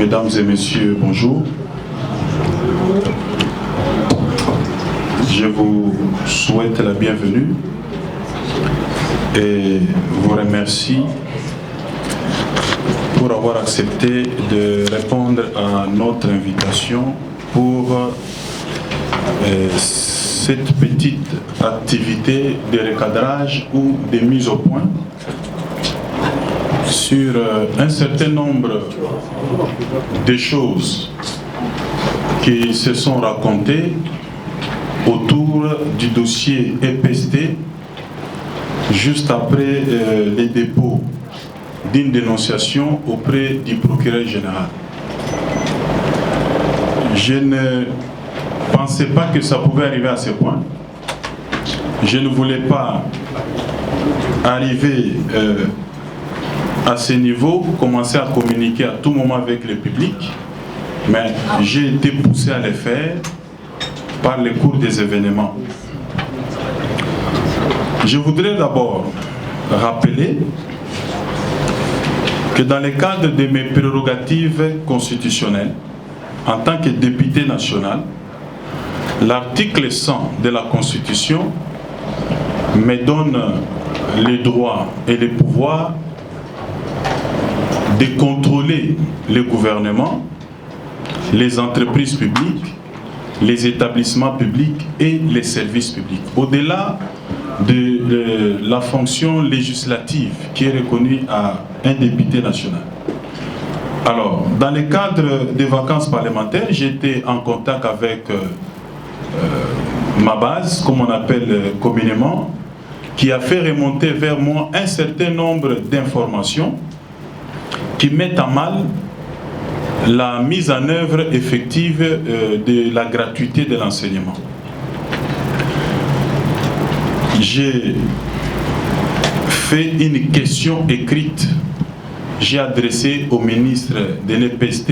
Mesdames et messieurs, bonjour. Je vous souhaite la bienvenue et vous remercie pour avoir accepté de répondre à notre invitation pour cette petite activité de recadrage ou de mise au point sur un certain nombre de choses qui se sont racontées autour du dossier EPST juste après les dépôts d'une dénonciation auprès du procureur général. Je ne pensais pas que ça pouvait arriver à ce point. Je ne voulais pas arriver à ce niveau, commencer à communiquer à tout moment avec le public, mais j'ai été poussé à le faire par le cours des événements. Je voudrais d'abord rappeler que dans le cadre de mes prérogatives constitutionnelles, en tant que député national, l'article 100 de la Constitution me donne les droits et les pouvoirs de contrôler le gouvernement, les entreprises publiques, les établissements publics et les services publics. Au-delà de la fonction législative qui est reconnue à un député national. Alors, dans le cadre des vacances parlementaires, j'étais en contact avec ma base, comme on appelle communément, qui a fait remonter vers moi un certain nombre d'informations qui mettent à mal la mise en œuvre effective de la gratuité de l'enseignement. J'ai fait une question écrite, j'ai adressé au ministre de l'EPST.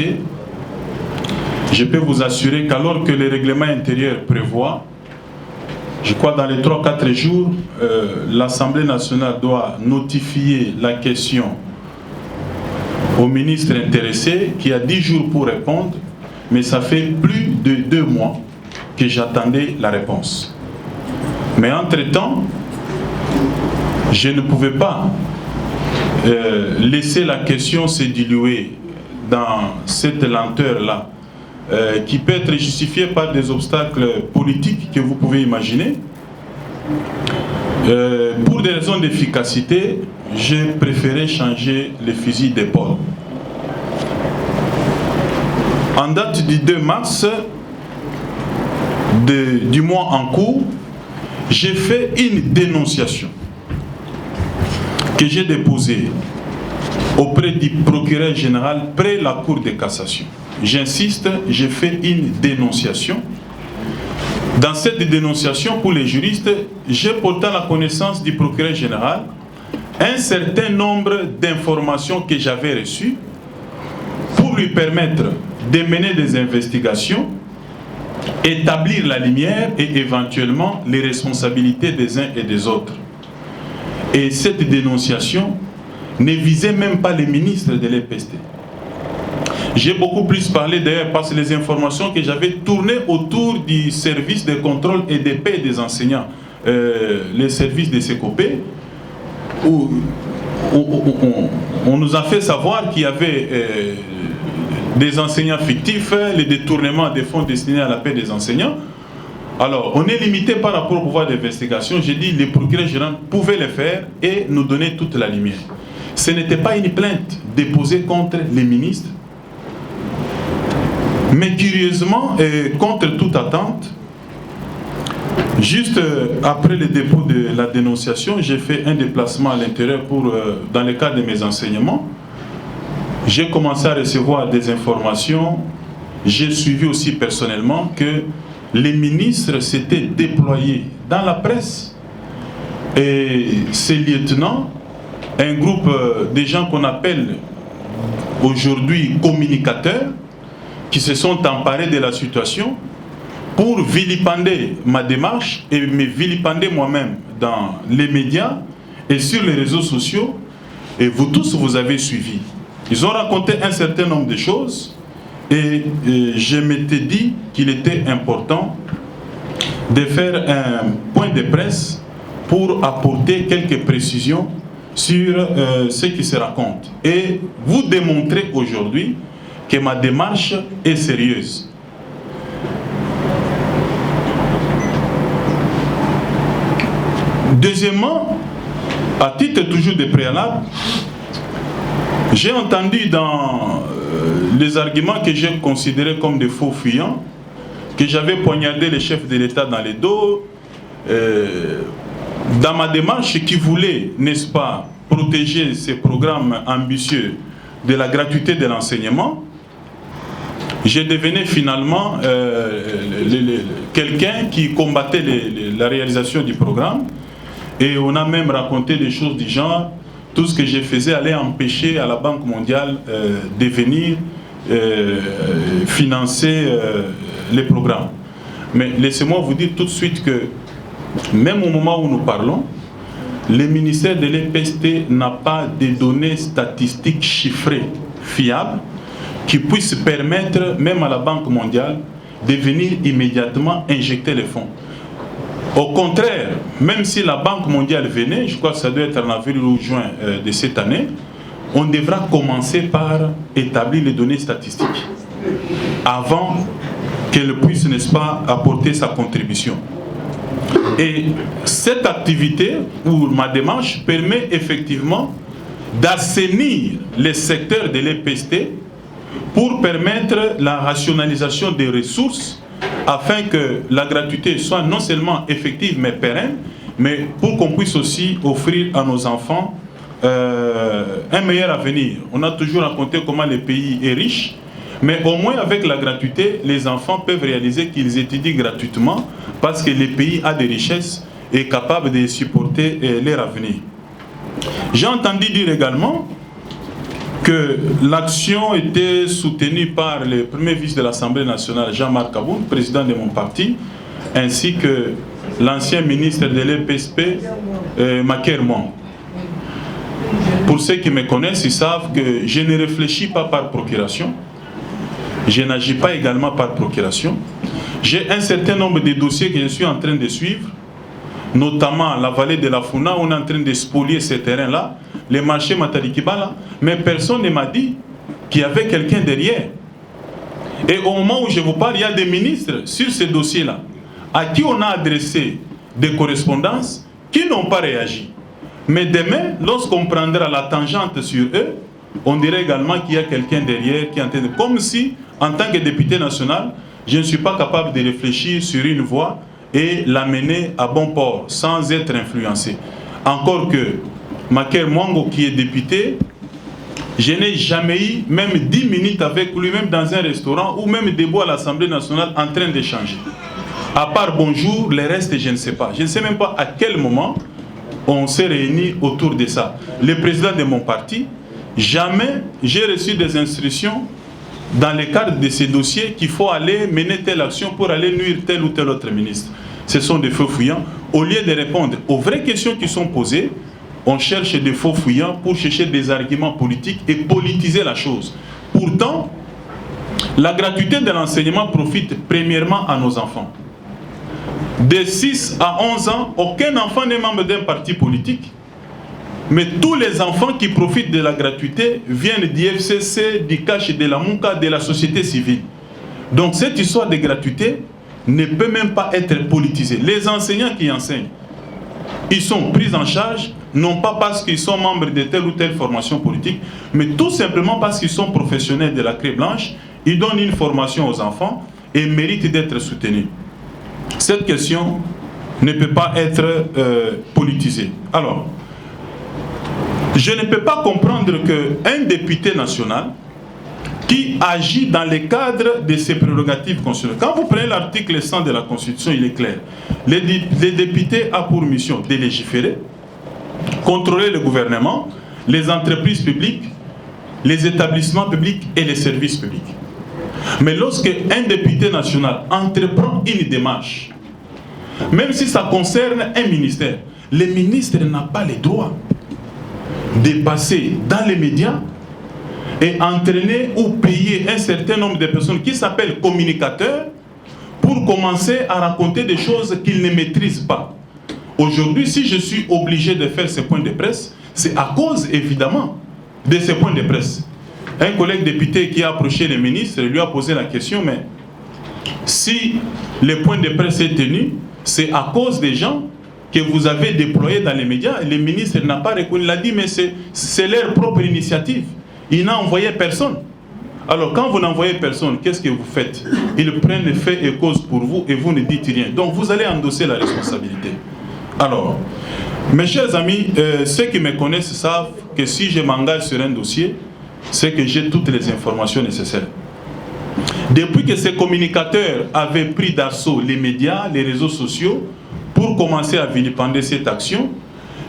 Je peux vous assurer qu'alors que le règlement intérieur prévoit, je crois dans les 3-4 jours, l'Assemblée nationale doit notifier la question au ministre intéressé qui a 10 jours pour répondre, mais ça fait plus de 2 mois que j'attendais la réponse. Mais entre-temps, je ne pouvais pas laisser la question se diluer dans cette lenteur-là, qui peut être justifiée par des obstacles politiques que vous pouvez imaginer. Pour des raisons d'efficacité, j'ai préféré changer le fusil d'épaule. En date du 2 mars du mois en cours, j'ai fait une dénonciation que j'ai déposée auprès du procureur général près la Cour de cassation. J'insiste, j'ai fait une dénonciation. Dans cette dénonciation, pour les juristes, j'ai porté à la connaissance du procureur général un certain nombre d'informations que j'avais reçues pour lui permettre de mener des investigations, établir la lumière et éventuellement les responsabilités des uns et des autres. Et cette dénonciation ne visait même pas les ministres de l'EPST. J'ai beaucoup plus parlé d'ailleurs parce que les informations que j'avais tournées autour du service de contrôle et de paie des enseignants, les services de SECOPE, où on nous a fait savoir qu'il y avait des enseignants fictifs, les détournements des fonds destinés à la paie des enseignants. Alors, on est limité par rapport au pouvoir d'investigation. J'ai dit les procureurs généraux pouvaient le faire et nous donner toute la lumière. Ce n'était pas une plainte déposée contre les ministres, mais curieusement, et contre toute attente, juste après le dépôt de la dénonciation, j'ai fait un déplacement à l'intérieur dans le cadre de mes enseignements. J'ai commencé à recevoir des informations. J'ai suivi aussi personnellement que les ministres s'étaient déployés dans la presse. Et ces lieutenants, un groupe de gens qu'on appelle aujourd'hui communicateurs, qui se sont emparés de la situation pour vilipender ma démarche et me vilipender moi-même dans les médias et sur les réseaux sociaux. Et vous tous, vous avez suivi. Ils ont raconté un certain nombre de choses Et je m'étais dit qu'il était important de faire un point de presse pour apporter quelques précisions sur ce qui se raconte et vous démontrer aujourd'hui que ma démarche est sérieuse. Deuxièmement, à titre toujours de préalable, j'ai entendu dans les arguments que j'ai considérés comme des faux fuyants, que j'avais poignardé le chef de l'État dans le dos, dans ma démarche qui voulait, n'est-ce pas, protéger ces programmes ambitieux de la gratuité de l'enseignement. J'ai devenu finalement quelqu'un qui combattait la réalisation du programme. Et on a même raconté des choses du genre, tout ce que je faisais allait empêcher à la Banque mondiale de venir financer les programmes. Mais laissez-moi vous dire tout de suite que même au moment où nous parlons, le ministère de l'EPST n'a pas de données statistiques chiffrées, fiables, qui puissent permettre même à la Banque mondiale de venir immédiatement injecter les fonds. Au contraire, même si la Banque mondiale venait, je crois que ça doit être en avril ou juin de cette année, on devra commencer par établir les données statistiques avant qu'elle puisse, n'est-ce pas, apporter sa contribution. Et cette activité, ou ma démarche, permet effectivement d'assainir les secteurs de l'EPST pour permettre la rationalisation des ressources afin que la gratuité soit non seulement effective mais pérenne, mais pour qu'on puisse aussi offrir à nos enfants un meilleur avenir. On a toujours raconté comment le pays est riche, mais au moins avec la gratuité, les enfants peuvent réaliser qu'ils étudient gratuitement parce que le pays a des richesses et est capable de supporter leur avenir. J'ai entendu dire également que l'action était soutenue par le premier vice de l'Assemblée nationale, Jean-Marc Aboun, président de mon parti, ainsi que l'ancien ministre de l'EPSP, Maker Mwang. Pour ceux qui me connaissent, ils savent que je ne réfléchis pas par procuration, je n'agis pas également par procuration. J'ai un certain nombre de dossiers que je suis en train de suivre, notamment la vallée de la Funa, on est en train de spolier ces terrains-là, les marchés Matarikibala, mais personne ne m'a dit qu'il y avait quelqu'un derrière. Et au moment où je vous parle, il y a des ministres sur ces dossiers-là, à qui on a adressé des correspondances, qui n'ont pas réagi. Mais demain, lorsqu'on prendra la tangente sur eux, on dirait également qu'il y a quelqu'un derrière qui est en train de... Comme si, en tant que député national, je ne suis pas capable de réfléchir sur une voie et l'amener à bon port, sans être influencé. Encore que Maker Mwango, qui est député, je n'ai jamais eu même 10 minutes avec lui, même dans un restaurant, ou même debout à l'Assemblée nationale en train d'échanger. À part bonjour, le reste, je ne sais pas. Je ne sais même pas à quel moment on s'est réunis autour de ça. Le président de mon parti, jamais j'ai reçu des instructions dans le cadre de ces dossiers qu'il faut aller mener telle action pour aller nuire tel ou tel autre ministre. Ce sont des faux fuyants. Au lieu de répondre aux vraies questions qui sont posées, on cherche des faux fuyants pour chercher des arguments politiques et politiser la chose. Pourtant, la gratuité de l'enseignement profite premièrement à nos enfants. De 6 à 11 ans, aucun enfant n'est membre d'un parti politique. Mais tous les enfants qui profitent de la gratuité viennent du FCC, du CACH, de la MOUCA, de la société civile. Donc cette histoire de gratuité ne peut même pas être politisée. Les enseignants qui enseignent, ils sont pris en charge, non pas parce qu'ils sont membres de telle ou telle formation politique, mais tout simplement parce qu'ils sont professionnels de la Craie Blanche, ils donnent une formation aux enfants et méritent d'être soutenus. Cette question ne peut pas être politisée. Alors, je ne peux pas comprendre qu'un député national qui agit dans le cadre de ses prérogatives constitutionnelles. Quand vous prenez l'article 100 de la Constitution, il est clair. Les députés ont pour mission de légiférer, contrôler le gouvernement, les entreprises publiques, les établissements publics et les services publics. Mais lorsque un député national entreprend une démarche, même si ça concerne un ministère, le ministre n'a pas le droit de passer dans les médias, et entraîner ou payer un certain nombre de personnes qui s'appellent communicateurs pour commencer à raconter des choses qu'ils ne maîtrisent pas. Aujourd'hui, si je suis obligé de faire ces points de presse, c'est à cause, évidemment, de ces points de presse. Un collègue député qui a approché le ministre lui a posé la question, mais si les points de presse est tenu, c'est à cause des gens que vous avez déployés dans les médias. Le ministre n'a pas reconnu, il a dit, mais c'est leur propre initiative. Il n'a envoyé personne. Alors, quand vous n'envoyez personne, qu'est-ce que vous faites? Ils prennent les faits et causes pour vous et vous ne dites rien. Donc, vous allez endosser la responsabilité. Alors, mes chers amis, ceux qui me connaissent savent que si je m'engage sur un dossier, c'est que j'ai toutes les informations nécessaires. Depuis que ces communicateurs avaient pris d'assaut les médias, les réseaux sociaux, pour commencer à vilipender cette action,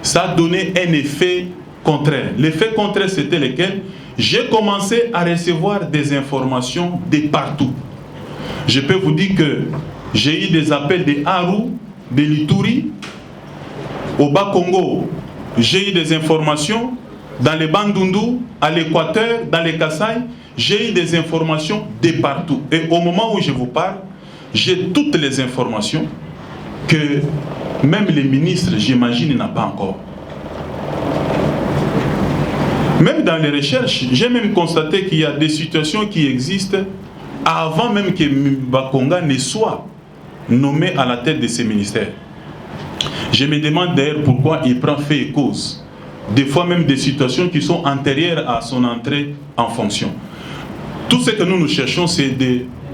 ça a donné un effet contraire. L'effet contraire, c'était lequel? J'ai commencé à recevoir des informations de partout. Je peux vous dire que j'ai eu des appels de Aru, de Lituri, au Bas-Congo. J'ai eu des informations dans les Bandundu, à l'Équateur, dans les Kasaï. J'ai eu des informations de partout. Et au moment où je vous parle, j'ai toutes les informations que même les ministres, j'imagine, n'ont pas encore. Même dans les recherches, j'ai même constaté qu'il y a des situations qui existent avant même que Bakonga ne soit nommé à la tête de ces ministères. Je me demande d'ailleurs pourquoi il prend fait et cause. Des fois même des situations qui sont antérieures à son entrée en fonction. Tout ce que nous cherchons, c'est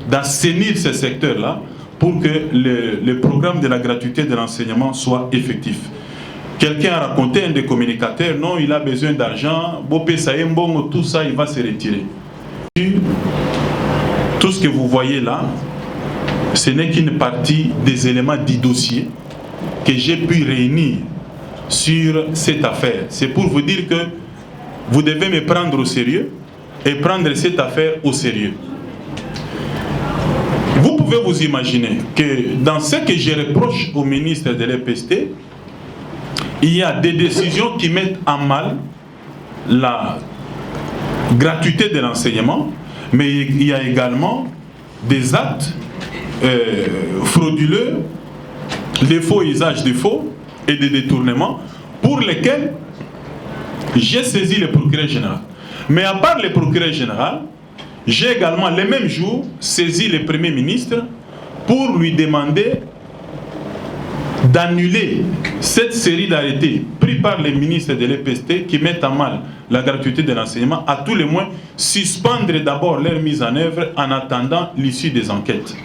d'assainir ces secteurs-là pour que le programme de la gratuité de l'enseignement soit effectif. Quelqu'un a raconté, un des communicateurs, non, il a besoin d'argent, tout ça, il va se retirer. Tout ce que vous voyez là, ce n'est qu'une partie des éléments du dossier que j'ai pu réunir sur cette affaire. C'est pour vous dire que vous devez me prendre au sérieux et prendre cette affaire au sérieux. Vous pouvez vous imaginer que dans ce que je reproche au ministre de l'EPST, il y a des décisions qui mettent en mal la gratuité de l'enseignement, mais il y a également des actes frauduleux, des faux usages de faux et des détournements pour lesquels j'ai saisi le procureur général. Mais à part le procureur général, j'ai également le même jour saisi le Premier ministre pour lui demander d'annuler cette série d'arrêtés pris par les ministres de l'EPST qui mettent en mal la gratuité de l'enseignement, à tout le moins suspendre d'abord leur mise en œuvre en attendant l'issue des enquêtes.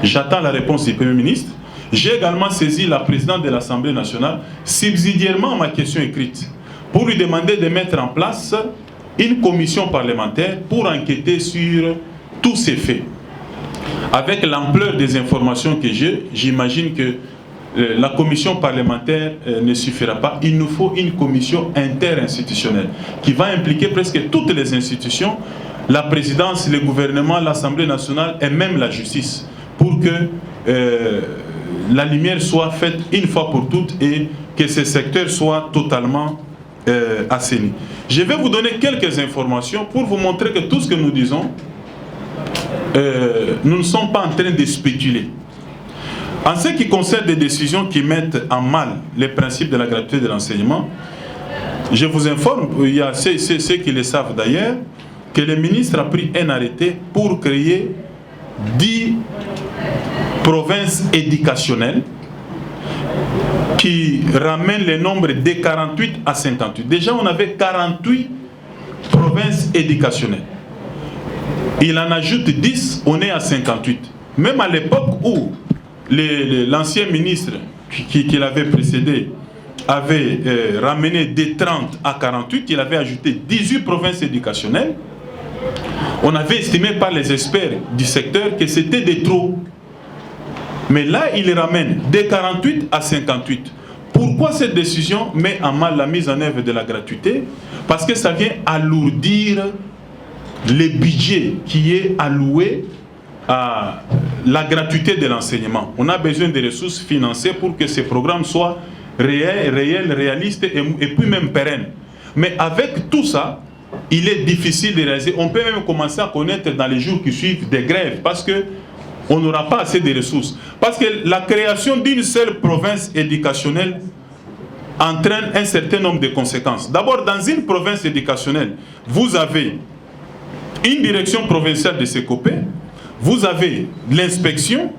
J'attends la réponse du Premier ministre. J'ai également saisi la présidente de l'Assemblée nationale, subsidiairement à ma question écrite, pour lui demander de mettre en place une commission parlementaire pour enquêter sur tous ces faits. Avec l'ampleur des informations que j'ai, j'imagine que la commission parlementaire ne suffira pas. Il nous faut une commission interinstitutionnelle qui va impliquer presque toutes les institutions, la présidence, le gouvernement, l'Assemblée nationale et même la justice, pour que la lumière soit faite une fois pour toutes et que ce secteur soit totalement assaini. Je vais vous donner quelques informations pour vous montrer que tout ce que nous disons, nous ne sommes pas en train de spéculer. En ce qui concerne des décisions qui mettent en mal les principes de la gratuité de l'enseignement, je vous informe, il y a ceux qui le savent d'ailleurs, que le ministre a pris un arrêté pour créer 10 provinces éducationnelles qui ramènent le nombre de 48 à 58. Déjà, on avait 48 provinces éducationnelles. Il en ajoute 10, on est à 58. Même à l'époque où l'ancien ministre qui l'avait précédé avait ramené de 30 à 48, il avait ajouté 18 provinces éducationnelles. On avait estimé par les experts du secteur que c'était de trop. Mais là, il ramène de 48 à 58. Pourquoi cette décision met en mal la mise en œuvre de la gratuité? Parce que ça vient alourdir le budget qui est alloué à la gratuité de l'enseignement. On a besoin de ressources financières pour que ces programmes soient réels, réalistes et puis même pérennes. Mais avec tout ça, il est difficile de réaliser. On peut même commencer à connaître dans les jours qui suivent des grèves parce qu'on n'aura pas assez de ressources. Parce que la création d'une seule province éducationnelle entraîne un certain nombre de conséquences. D'abord, dans une province éducationnelle, vous avez une direction provinciale de SECOPE, vous avez l'inspection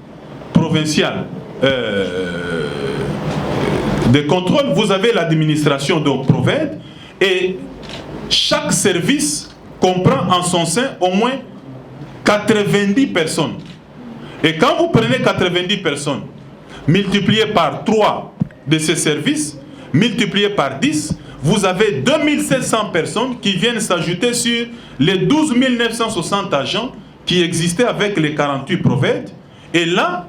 provinciale de contrôle, vous avez l'administration de Proved, et chaque service comprend en son sein au moins 90 personnes. Et quand vous prenez 90 personnes, multiplié par 3 de ces services, multiplié par 10, vous avez 2700 personnes qui viennent s'ajouter sur les 12 960 agents qui existaient avec les 48 Proved. Et là,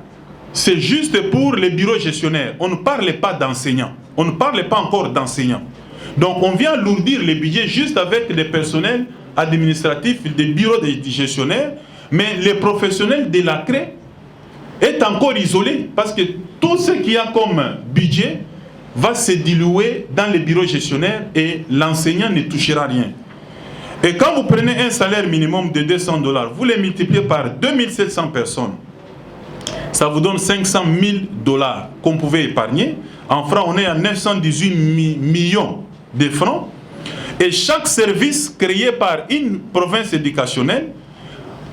c'est juste pour les bureaux gestionnaires. On ne parle pas d'enseignants. On ne parle pas encore d'enseignants. Donc on vient alourdir les budgets juste avec des personnels administratifs, des bureaux de gestionnaires, mais les professionnels de la CRE est encore isolé parce que tout ce qu'il y a comme budget va se diluer dans les bureaux gestionnaires et l'enseignant ne touchera rien. Et quand vous prenez un salaire minimum de $200, vous les multipliez par 2700 personnes, ça vous donne $500 000 qu'on pouvait épargner. En francs, on est à 918 millions de francs. Et chaque service créé par une province éducationnelle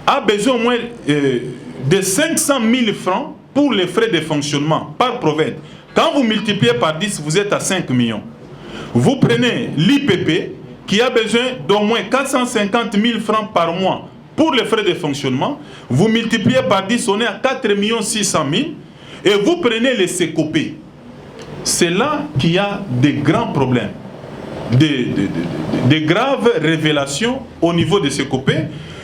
a besoin au moins de 500 000 francs pour les frais de fonctionnement par Proved. Quand vous multipliez par 10, vous êtes à 5 millions. Vous prenez l'IPP qui a besoin d'au moins 450 000 francs par mois pour les frais de fonctionnement. Vous multipliez par 10, on est à 4 600 000. Et vous prenez les SECOPE. C'est là qu'il y a des grands problèmes, des graves révélations au niveau des SECOPE.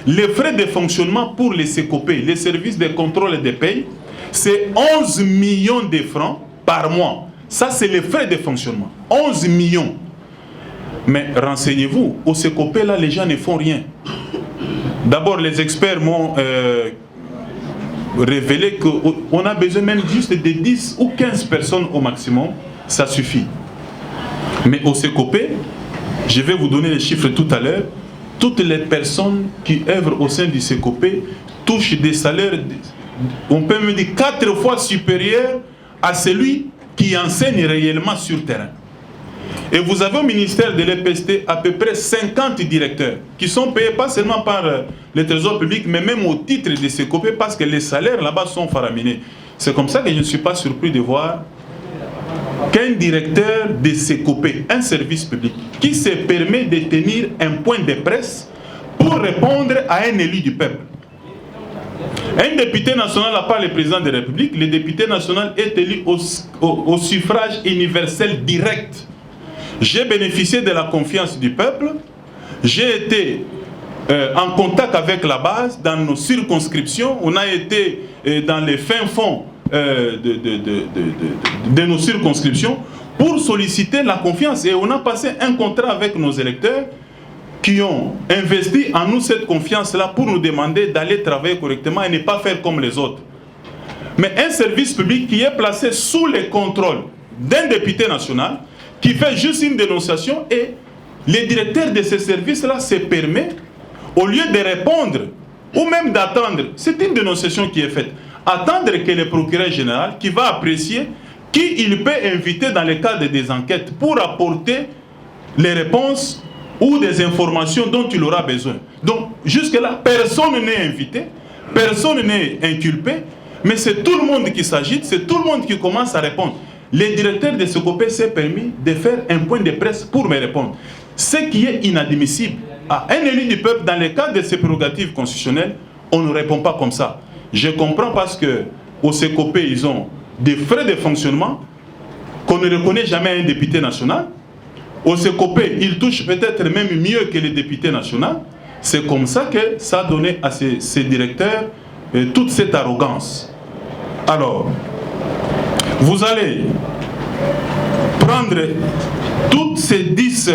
Les frais de fonctionnement pour les SECOPE, les services de contrôle et de paye, c'est 11 millions de francs par mois. Ça, c'est les frais de fonctionnement. 11 millions. Mais renseignez-vous, au SECOPE, là, les gens ne font rien. D'abord, les experts m'ont révélé qu'on a besoin même juste de 10 ou 15 personnes au maximum. Ça suffit. Mais au SECOPE, je vais vous donner les chiffres tout à l'heure, toutes les personnes qui œuvrent au sein du SECOPE touchent des salaires, on peut me dire 4 fois supérieurs à celui qui enseigne réellement sur terrain. Et vous avez au ministère de l'EPST à peu près 50 directeurs qui sont payés pas seulement par le trésor public, mais même au titre de SECOPE parce que les salaires là-bas sont faraminés. C'est comme ça que je ne suis pas surpris de voir qu'un directeur de SECOPE, un service public, qui se permet de tenir un point de presse pour répondre à un élu du peuple. Un député national n'a pas le président de la République, le député national est élu au suffrage universel direct. J'ai bénéficié de la confiance du peuple, j'ai été en contact avec la base dans nos circonscriptions, on a été dans les fins fonds de nos circonscriptions pour solliciter la confiance. Et on a passé un contrat avec nos électeurs qui ont investi en nous cette confiance-là pour nous demander d'aller travailler correctement et ne pas faire comme les autres. Mais un service public qui est placé sous le contrôle d'un député national qui fait juste une dénonciation et les directeurs de ce service-là se permet, au lieu de répondre ou même d'attendre, c'est une dénonciation qui est faite, attendre que le procureur général qui va apprécier qui il peut inviter dans le cadre des enquêtes pour apporter les réponses ou des informations dont il aura besoin. Donc jusque-là, personne n'est invité, personne n'est inculpé, mais c'est tout le monde qui s'agite, c'est tout le monde qui commence à répondre. Le directeur de SECOPE s'est permis de faire un point de presse pour me répondre. Ce qui est inadmissible à un élu du peuple dans le cadre de ses prérogatives constitutionnelles, on ne répond pas comme ça. Je comprends parce qu'au SECOPE, ils ont des frais de fonctionnement qu'on ne reconnaît jamais à un député national. Au SECOPE, ils touchent peut-être même mieux que les députés nationaux. C'est comme ça que ça a donné à ces directeurs toute cette arrogance. Alors, vous allez prendre toutes ces 10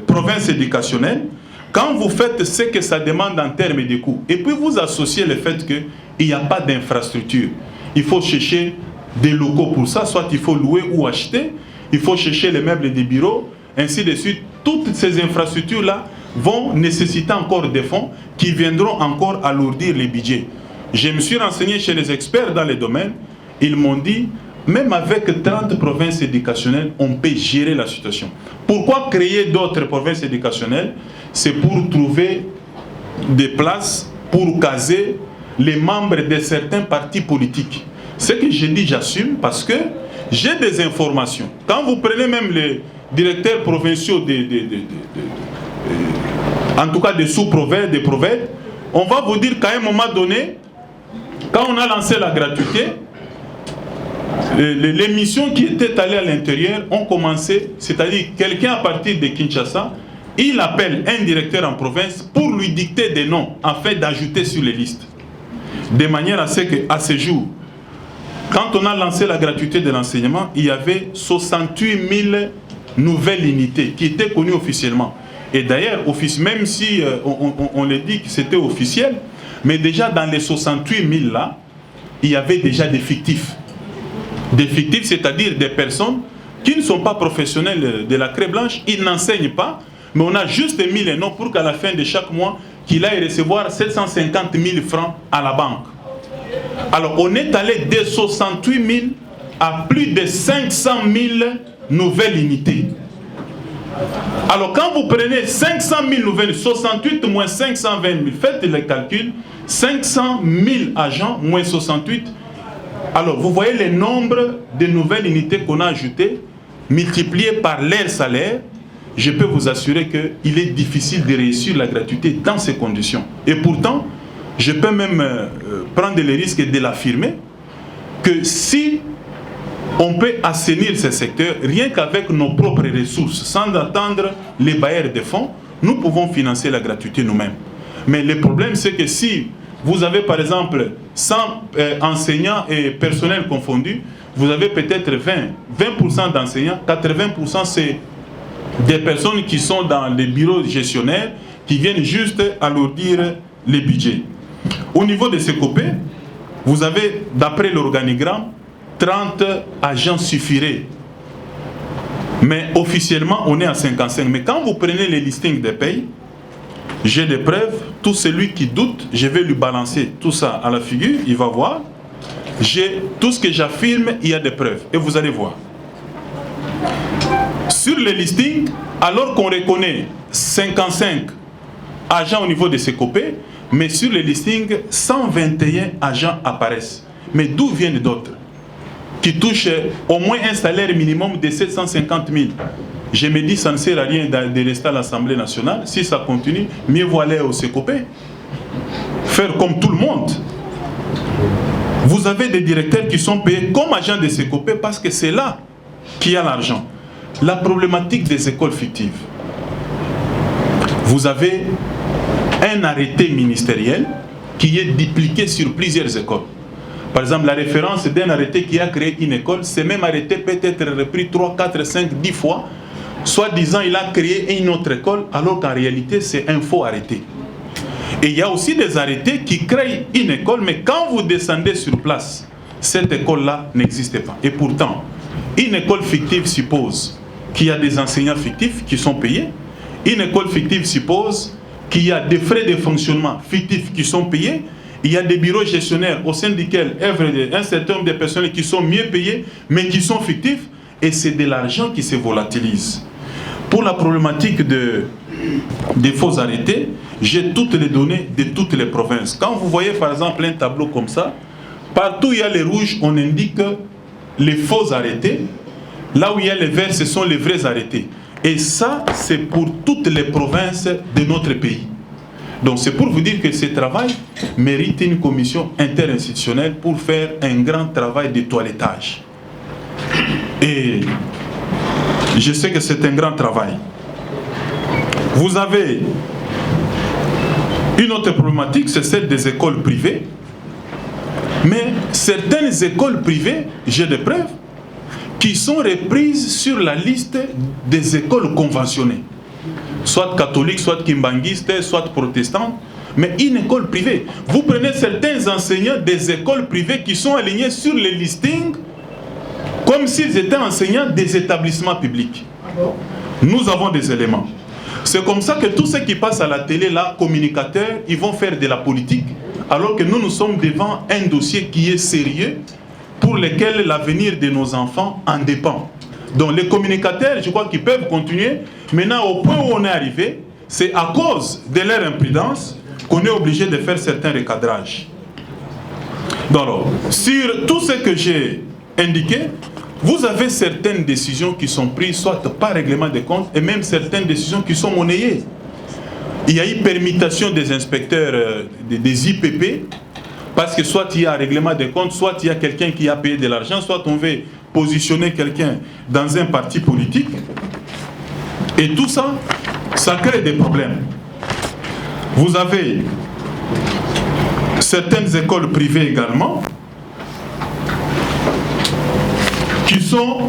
provinces éducationnelles, quand vous faites ce que ça demande en termes de coûts, et puis vous associez le fait qu'il n'y a pas d'infrastructure. Il faut chercher des locaux pour ça, soit il faut louer ou acheter, il faut chercher les meubles des bureaux, ainsi de suite. Toutes ces infrastructures-là vont nécessiter encore des fonds qui viendront encore alourdir les budgets. Je me suis renseigné chez les experts dans les domaines. Ils m'ont dit, même avec 30 provinces éducationnelles, on peut gérer la situation. Pourquoi créer d'autres provinces éducationnelles? C'est pour trouver des places pour caser les membres de certains partis politiques. Ce que j'ai dit, j'assume, parce que j'ai des informations. Quand vous prenez même les directeurs provinciaux, en tout cas des sous-provinces, des provinces, on va vous dire qu'à un moment donné, quand on a lancé la gratuité, les missions qui étaient allées à l'intérieur ont commencé, c'est-à-dire quelqu'un à partir de Kinshasa, il appelle un directeur en province pour lui dicter des noms afin d'ajouter sur les listes. De manière à ce qu'à ce jour, quand on a lancé la gratuité de l'enseignement, il y avait 68 000 nouvelles unités qui étaient connues officiellement. Et d'ailleurs, même si on le dit que c'était officiel, mais déjà dans les 68 000 là, il y avait déjà des fictifs. Des fictifs, c'est-à-dire des personnes qui ne sont pas professionnels de la craie blanche, ils n'enseignent pas, mais on a juste mis les noms pour qu'à la fin de chaque mois, qu'il aille recevoir 750 000 francs à la banque. Alors on est allé de 68 000 à plus de 500 000 nouvelles unités. Alors quand vous prenez 500 000 nouvelles, 68 moins 520 000, faites le calcul, 500 000 agents moins 68. Alors vous voyez le nombre de nouvelles unités qu'on a ajoutées, multipliées par leur salaire. Je peux vous assurer qu'il est difficile de réussir la gratuité dans ces conditions. Et pourtant, je peux même prendre le risque de l'affirmer, que si on peut assainir ce secteur, rien qu'avec nos propres ressources, sans attendre les bailleurs de fonds, nous pouvons financer la gratuité nous-mêmes. Mais le problème, c'est que si vous avez par exemple 100 enseignants et personnels confondus, vous avez peut-être 20% d'enseignants, 80% c'est des personnes qui sont dans les bureaux gestionnaires, qui viennent juste alourdir les budgets. Au niveau de ces COPE, vous avez, d'après l'organigramme, 30 agents suffiraient. Mais officiellement, on est à 55. Mais quand vous prenez les listings des pays, j'ai des preuves. Tout celui qui doute, je vais lui balancer tout ça à la figure, il va voir. Tout ce que j'affirme, il y a des preuves. Et vous allez voir. Sur les listings, alors qu'on reconnaît 55 agents au niveau de ces COPE, mais sur les listings, 121 agents apparaissent. Mais d'où viennent d'autres qui touchent au moins un salaire minimum de 750 000. Je me dis, ça ne sert à rien de rester à l'Assemblée nationale. Si ça continue, mieux vaut aller au COPE. Faire comme tout le monde. Vous avez des directeurs qui sont payés comme agents de COPE parce que c'est là qu'il y a l'argent. La problématique des écoles fictives. Vous avez un arrêté ministériel qui est dupliqué sur plusieurs écoles. Par exemple, la référence d'un arrêté qui a créé une école, ce même arrêté peut être repris 3, 4, 5, 10 fois. Soit disant il a créé une autre école, alors qu'en réalité c'est un faux arrêté. Et il y a aussi des arrêtés qui créent une école, mais quand vous descendez sur place, cette école-là n'existe pas. Et pourtant, une école fictive suppose qu'il y a des enseignants fictifs qui sont payés. Une école fictive suppose qu'il y a des frais de fonctionnement fictifs qui sont payés. Il y a des bureaux gestionnaires au sein desquels œuvrent un certain nombre de personnes qui sont mieux payées, mais qui sont fictifs. Et c'est de l'argent qui se volatilise. Pour la problématique des faux arrêtés, j'ai toutes les données de toutes les provinces. Quand vous voyez par exemple un tableau comme ça, partout où il y a les rouges, on indique les faux arrêtés. Là où il y a les verts, ce sont les vrais arrêtés. Et ça, c'est pour toutes les provinces de notre pays. Donc c'est pour vous dire que ce travail mérite une commission interinstitutionnelle pour faire un grand travail de toilettage. Et je sais que c'est un grand travail. Vous avez une autre problématique, c'est celle des écoles privées. Mais certaines écoles privées, j'ai des preuves, qui sont reprises sur la liste des écoles conventionnées. Soit catholiques, soit kimbanguistes, soit protestantes. Mais une école privée. Vous prenez certains enseignants des écoles privées qui sont alignés sur les listings comme s'ils étaient enseignants des établissements publics. Nous avons des éléments. C'est comme ça que tous ceux qui passent à la télé, là, communicateurs, ils vont faire de la politique, alors que nous sommes devant un dossier qui est sérieux, pour lequel l'avenir de nos enfants en dépend. Donc les communicateurs, je crois qu'ils peuvent continuer. Maintenant, au point où on est arrivé, c'est à cause de leur imprudence qu'on est obligé de faire certains recadrages. Donc, alors, sur tout ce que j'ai indiqué, vous avez certaines décisions qui sont prises, soit par règlement des comptes, et même certaines décisions qui sont monnayées. Il y a eu permutation des inspecteurs des IPP, parce que soit il y a un règlement des comptes, soit il y a quelqu'un qui a payé de l'argent, soit on veut positionner quelqu'un dans un parti politique. Et tout ça, ça crée des problèmes. Vous avez certaines écoles privées également, qui sont,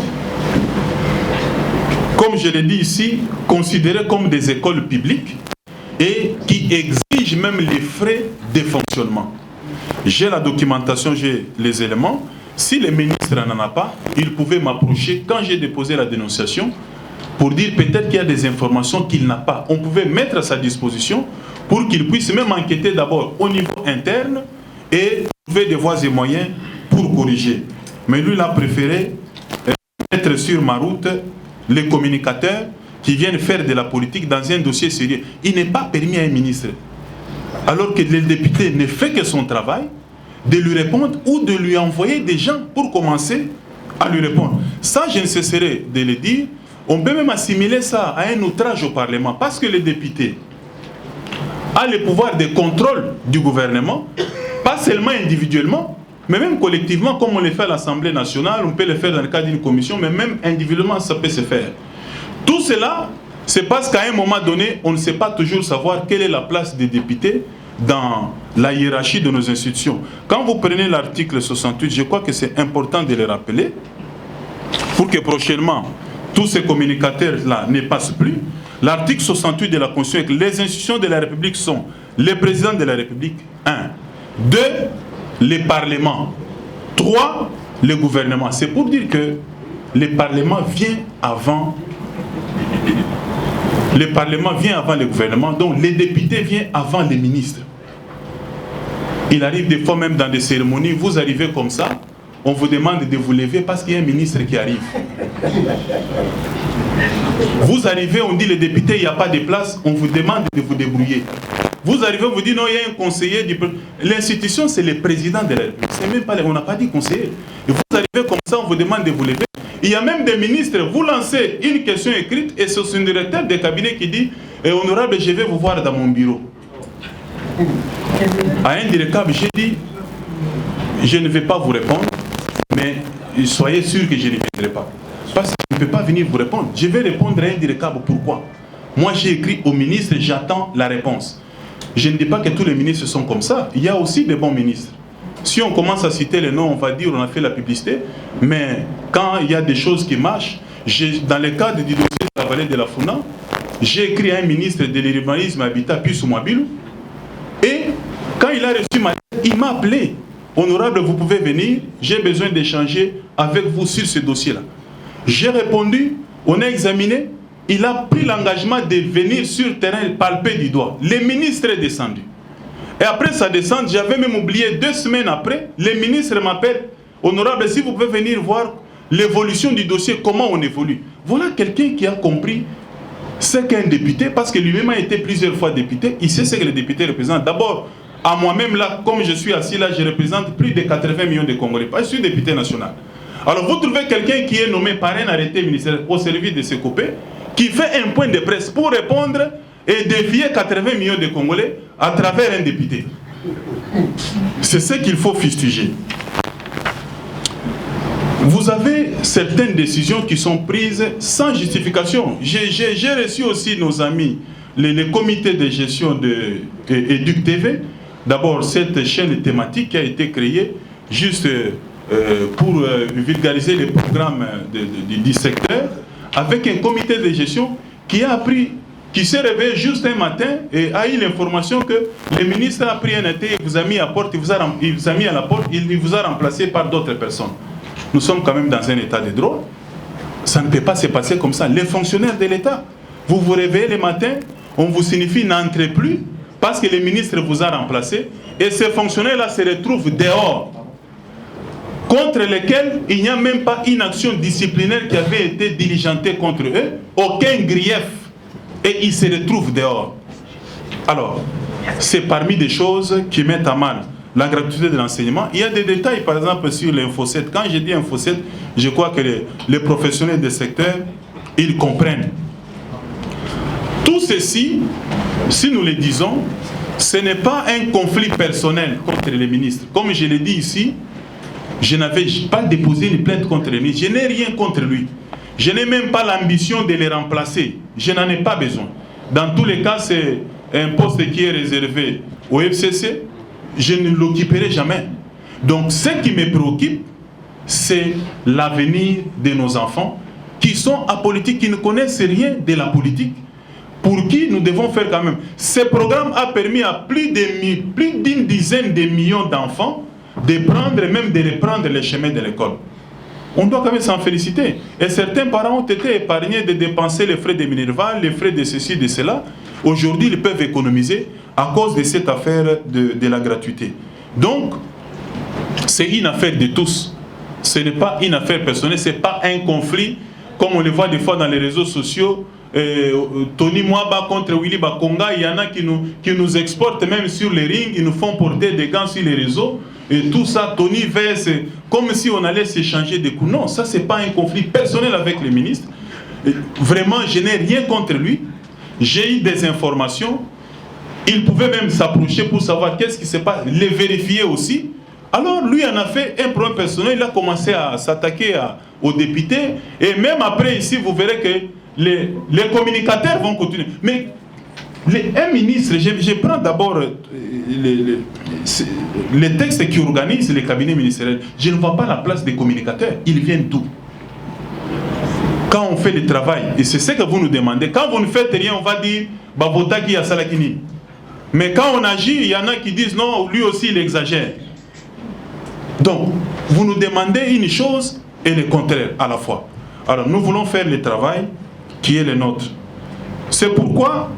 comme je l'ai dit ici, considérées comme des écoles publiques et qui exigent même les frais de fonctionnement. J'ai la documentation, j'ai les éléments. Si le ministre n'en a pas, il pouvait m'approcher quand j'ai déposé la dénonciation pour dire peut-être qu'il y a des informations qu'il n'a pas. On pouvait mettre à sa disposition pour qu'il puisse même enquêter d'abord au niveau interne et trouver des voies et moyens pour corriger. Mais lui, il a préféré mettre sur ma route les communicateurs qui viennent faire de la politique dans un dossier sérieux. Il n'est pas permis à un ministre, alors que le député ne fait que son travail, de lui répondre ou de lui envoyer des gens pour commencer à lui répondre. Ça, je ne cesserai de le dire. On peut même assimiler ça à un outrage au Parlement, parce que le député a le pouvoir de contrôle du gouvernement, pas seulement individuellement, mais même collectivement, comme on le fait à l'Assemblée nationale, on peut le faire dans le cadre d'une commission, mais même individuellement, ça peut se faire. Tout cela, c'est parce qu'à un moment donné, on ne sait pas toujours savoir quelle est la place des députés dans la hiérarchie de nos institutions. Quand vous prenez l'article 68, je crois que c'est important de le rappeler, pour que prochainement, tous ces communicateurs-là ne passent plus. L'article 68 de la Constitution, que les institutions de la République sont le président de la République, 1. 2, les parlements. 3, le gouvernement. C'est pour dire que le Parlement vient avant. Le Parlement vient avant le gouvernement, donc les députés viennent avant les ministres. Il arrive des fois même dans des cérémonies, vous arrivez comme ça, on vous demande de vous lever parce qu'il y a un ministre qui arrive. Vous arrivez, on dit les députés, il n'y a pas de place, on vous demande de vous débrouiller. Vous arrivez, on vous dit non, il y a un conseiller. L'institution, c'est le président de la République. C'est même pas, on n'a pas dit conseiller. Et vous arrivez comme ça, on vous demande de vous lever. Il y a même des ministres, vous lancez une question écrite et c'est un directeur de cabinet qui dit honorable, je vais vous voir dans mon bureau. À un directeur, j'ai dit je ne vais pas vous répondre, mais soyez sûr que je ne viendrai pas. Parce que je ne peux pas venir vous répondre. Je vais répondre à un directeur. Pourquoi? Moi, j'ai écrit au ministre, j'attends la réponse. Je ne dis pas que tous les ministres sont comme ça. Il y a aussi des bons ministres. Si on commence à citer les noms, on va dire on a fait la publicité. Mais quand il y a des choses qui marchent, dans le cadre du dossier de la vallée de la Funa, j'ai écrit à un ministre de l'urbanisme habitat Pius Mwabilou. Et quand il a reçu ma lettre, il m'a appelé. Honorable, vous pouvez venir, j'ai besoin d'échanger avec vous sur ce dossier-là. J'ai répondu, on a examiné, il a pris l'engagement de venir sur le terrain palper du doigt. Le ministre est descendu. Et après sa descente, j'avais même oublié 2 semaines après, le ministre m'appelle, honorable, si vous pouvez venir voir l'évolution du dossier, comment on évolue. Voilà quelqu'un qui a compris ce qu'est un député, parce que lui-même a été plusieurs fois député, il sait ce que les députés représentent. D'abord, à moi-même, là, comme je suis assis là, je représente plus de 80 millions de Congolais. Je suis député national. Alors vous trouvez quelqu'un qui est nommé par un arrêté ministériel au service de ses copains, qui fait un point de presse pour répondre et défier 80 millions de Congolais à travers un député. C'est ce qu'il faut fustiger. Vous avez certaines décisions qui sont prises sans justification. J'ai reçu aussi nos amis, les comités de gestion de Éduc TV. D'abord, cette chaîne thématique qui a été créée juste pour vulgariser les programmes du secteur, avec un comité de gestion qui a appris, qui s'est réveillé juste un matin et a eu l'information que le ministre a pris un été, il vous a mis à porte, il vous a mis à la porte, il vous a remplacé par d'autres personnes. Nous sommes quand même dans un état de droit. Ça ne peut pas se passer comme ça. Les fonctionnaires de l'État, vous vous réveillez le matin, on vous signifie n'entrez plus parce que le ministre vous a remplacé et ces fonctionnaires-là se retrouvent dehors, contre lesquels il n'y a même pas une action disciplinaire qui avait été diligentée contre eux, aucun grief, et ils se retrouvent dehors. Alors, c'est parmi des choses qui mettent à mal la gratuité de l'enseignement. Il y a des détails, par exemple, sur l'Info 7. Quand je dis Info 7, je crois que les professionnels des secteurs, ils comprennent. Tout ceci, si nous le disons, ce n'est pas un conflit personnel contre les ministres. Comme je l'ai dit ici, je n'avais pas déposé une plainte contre lui. Je n'ai rien contre lui. Je n'ai même pas l'ambition de les remplacer. Je n'en ai pas besoin. Dans tous les cas, c'est un poste qui est réservé au FCC. Je ne l'occuperai jamais. Donc, ce qui me préoccupe, c'est l'avenir de nos enfants qui sont apolitiques, qui ne connaissent rien de la politique, pour qui nous devons faire quand même. Ce programme a permis à plus d'une dizaine de millions d'enfants de prendre, même de reprendre les chemins de l'école. On doit quand même s'en féliciter. Et certains parents ont été épargnés de dépenser les frais de Minerva, les frais de ceci, de cela. Aujourd'hui, ils peuvent économiser à cause de cette affaire de la gratuité. Donc, c'est une affaire de tous. Ce n'est pas une affaire personnelle, ce n'est pas un conflit, comme on le voit des fois dans les réseaux sociaux. Tony Mwaba contre Willy Bakonga, il y en a qui nous exportent même sur les rings, ils nous font porter des gants sur les réseaux. Et tout ça, Tony verse, comme si on allait s'échanger des coups. Non, ça, ce n'est pas un conflit personnel avec le ministre. Et vraiment, je n'ai rien contre lui. J'ai eu des informations. Il pouvait même s'approcher pour savoir qu'est-ce qui se passe, les vérifier aussi. Alors, lui en a fait un problème personnel. Il a commencé à s'attaquer aux députés. Et même après, ici, vous verrez que les communicateurs vont continuer. Mais un ministre, je prends d'abord les textes qui organisent les cabinets ministériels. Je ne vois pas la place des communicateurs. Ils viennent d'où? Quand on fait le travail, et c'est ce que vous nous demandez, quand vous ne faites rien, on va dire Babota qui a Salakini. Mais quand on agit, il y en a qui disent non, lui aussi il exagère. Donc, vous nous demandez une chose et le contraire à la fois. Alors, nous voulons faire le travail qui est le nôtre. C'est pourquoi,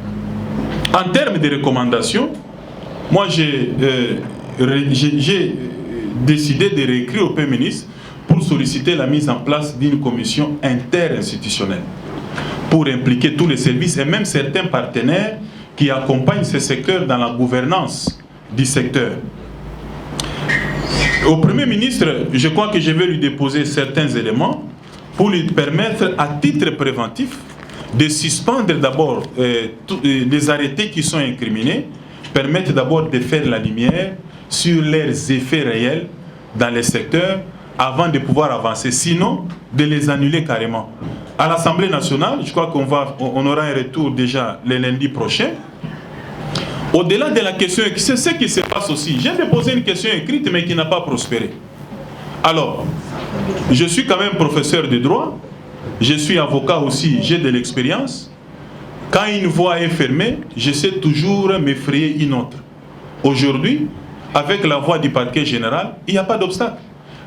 en termes de recommandations, moi j'ai décidé de réécrire au Premier ministre pour solliciter la mise en place d'une commission interinstitutionnelle pour impliquer tous les services et même certains partenaires qui accompagnent ce secteur dans la gouvernance du secteur. Au Premier ministre, je crois que je vais lui déposer certains éléments pour lui permettre, à titre préventif, de suspendre d'abord les arrêtés qui sont incriminés, permettre d'abord de faire la lumière sur leurs effets réels dans les secteurs avant de pouvoir avancer, sinon de les annuler carrément. À l'Assemblée nationale, je crois qu'on aura un retour déjà le lundi prochain. Au-delà de la question, c'est ce qui se passe aussi. J'ai déposé une question écrite mais qui n'a pas prospéré. Alors, je suis quand même professeur de droit, je suis avocat aussi, j'ai de l'expérience. Quand une voie est fermée, j'essaie toujours de m'effrayer une autre. Aujourd'hui, avec la voie du parquet général, il n'y a pas d'obstacle.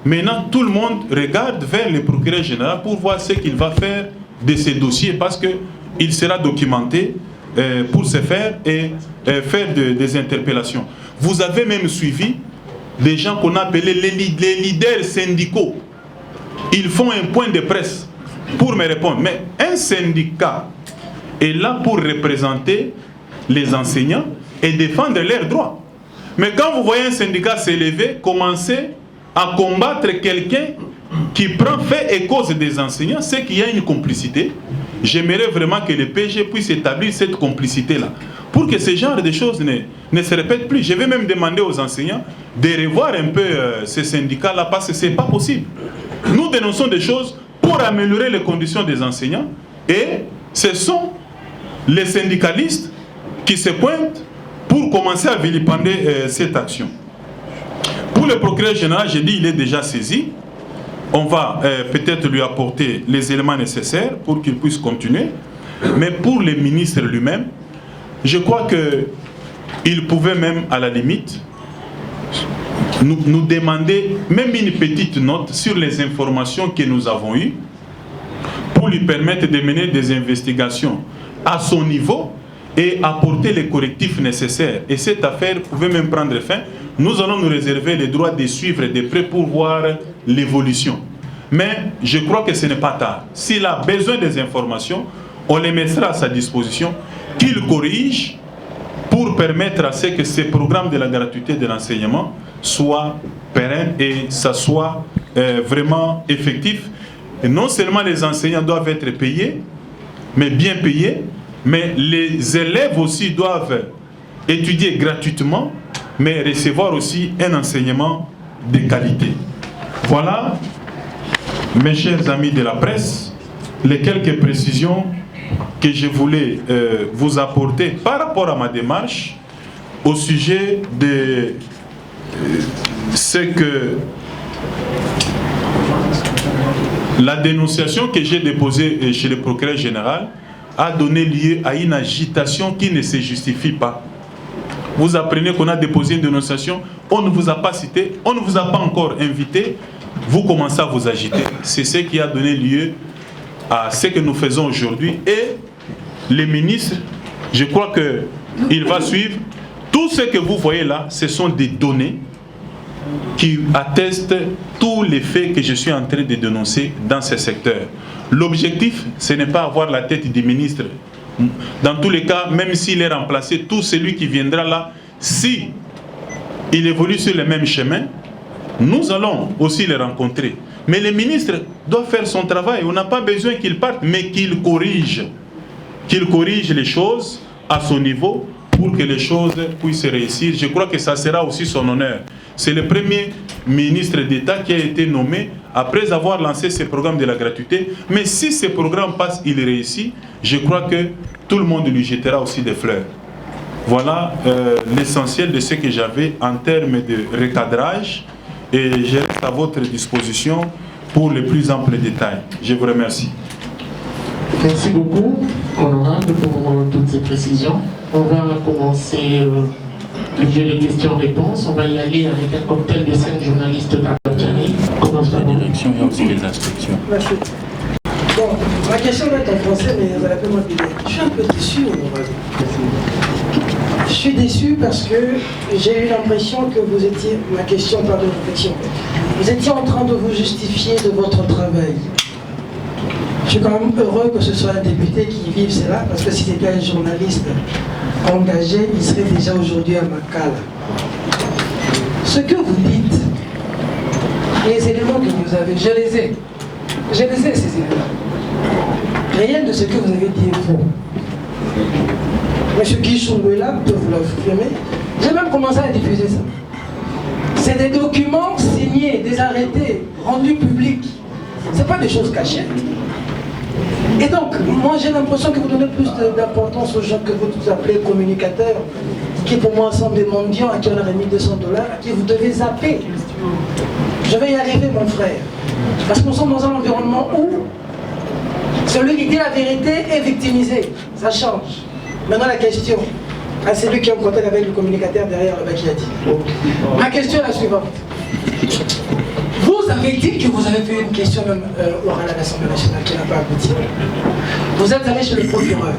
Maintenant, tout le monde regarde vers le procureur général pour voir ce qu'il va faire de ces dossiers parce qu'il sera documenté pour se faire et faire des interpellations. Vous avez même suivi des gens qu'on appelait les leaders syndicaux. Ils font un point de presse pour me répondre. Mais un syndicat est là pour représenter les enseignants et défendre leurs droits. Mais quand vous voyez un syndicat s'élever, commencer à combattre quelqu'un qui prend fait et cause des enseignants, c'est qu'il y a une complicité. J'aimerais vraiment que le PG puisse établir cette complicité-là, pour que ce genre de choses ne se répètent plus. Je vais même demander aux enseignants de revoir un peu ces syndicats-là, parce que ce n'est pas possible. Nous dénonçons des choses pour améliorer les conditions des enseignants, et ce sont les syndicalistes qui se pointent pour commencer à vilipender cette action. Pour le procureur général, j'ai dit il est déjà saisi. On va peut-être lui apporter les éléments nécessaires pour qu'il puisse continuer. Mais pour le ministre lui-même, je crois qu'il pouvait même, à la limite, nous demander même une petite note sur les informations que nous avons eues lui permettre de mener des investigations à son niveau et apporter les correctifs nécessaires. Et cette affaire pouvait même prendre fin. Nous allons nous réserver le droit de suivre de près pour voir l'évolution. Mais je crois que ce n'est pas tard. S'il a besoin des informations, on les mettra à sa disposition, qu'il corrige pour permettre à ce que ces programmes de la gratuité de l'enseignement soient pérennes et ça soit vraiment effectif. Et non seulement les enseignants doivent être payés, mais bien payés, mais les élèves aussi doivent étudier gratuitement, mais recevoir aussi un enseignement de qualité. Voilà, mes chers amis de la presse, les quelques précisions que je voulais vous apporter par rapport à ma démarche au sujet de ce que la dénonciation que j'ai déposée chez le procureur général a donné lieu à une agitation qui ne se justifie pas. Vous apprenez qu'on a déposé une dénonciation, on ne vous a pas cité, on ne vous a pas encore invité, vous commencez à vous agiter. C'est ce qui a donné lieu à ce que nous faisons aujourd'hui. Et les ministres, je crois qu'il va suivre. Tout ce que vous voyez là, ce sont des données qui attestent tous les faits que je suis en train de dénoncer dans ce secteur. L'objectif, ce n'est pas avoir la tête du ministre. Dans tous les cas, même s'il est remplacé, tout celui qui viendra là, si il évolue sur le même chemin, nous allons aussi le rencontrer. Mais le ministre doit faire son travail. On n'a pas besoin qu'il parte, mais qu'il corrige. Qu'il corrige les choses à son niveau pour que les choses puissent réussir. Je crois que ça sera aussi son honneur. C'est le premier ministre d'État qui a été nommé après avoir lancé ce programme de la gratuité. Mais si ce programme passe, il réussit, je crois que tout le monde lui jettera aussi des fleurs. Voilà l'essentiel de ce que j'avais en termes de recadrage. Et je reste à votre disposition pour les plus amples détails. Je vous remercie. Merci beaucoup, honorable, pour toutes ces précisions. On va commencer le jeu de questions-réponses. On va y aller avec un cocktail de 5 journalistes d'Abadjani. Commence par la direction et aussi les instructions. Merci. Bon, ma question va être en français, mais vous allez pas m'appeler. Je suis un peu déçu, honorable. Je suis déçu parce que j'ai eu l'impression que vous étiez, ma question par de réflexion, vous étiez en train de vous justifier de votre travail. Je suis quand même heureux que ce soit un député qui vive cela, parce que si c'était un journaliste engagé, il serait déjà aujourd'hui à Makala. Ce que vous dites, les éléments que vous avez, je les ai ces éléments. Rien de ce que vous avez dit est faux. Monsieur Guichon là peut vous l'affirmer. J'ai même commencé à diffuser ça. C'est des documents signés, des arrêtés, rendus publics. Ce n'est pas des choses cachées. Et donc, moi j'ai l'impression que vous donnez plus d'importance aux gens que vous appelez communicateurs, qui pour moi sont des mendiants à qui on a remis $200, à qui vous devez zapper. Je vais y arriver, mon frère. Parce qu'on sommes dans un environnement où celui qui dit la vérité est victimisé. Ça change. Maintenant la question, à celui qui est en contact avec le communicateur derrière le qui a dit. Ma question est la suivante. Vous avez dit que vous avez fait une question même orale à l'Assemblée nationale qui n'a pas abouti. Vous êtes allé chez le procureur.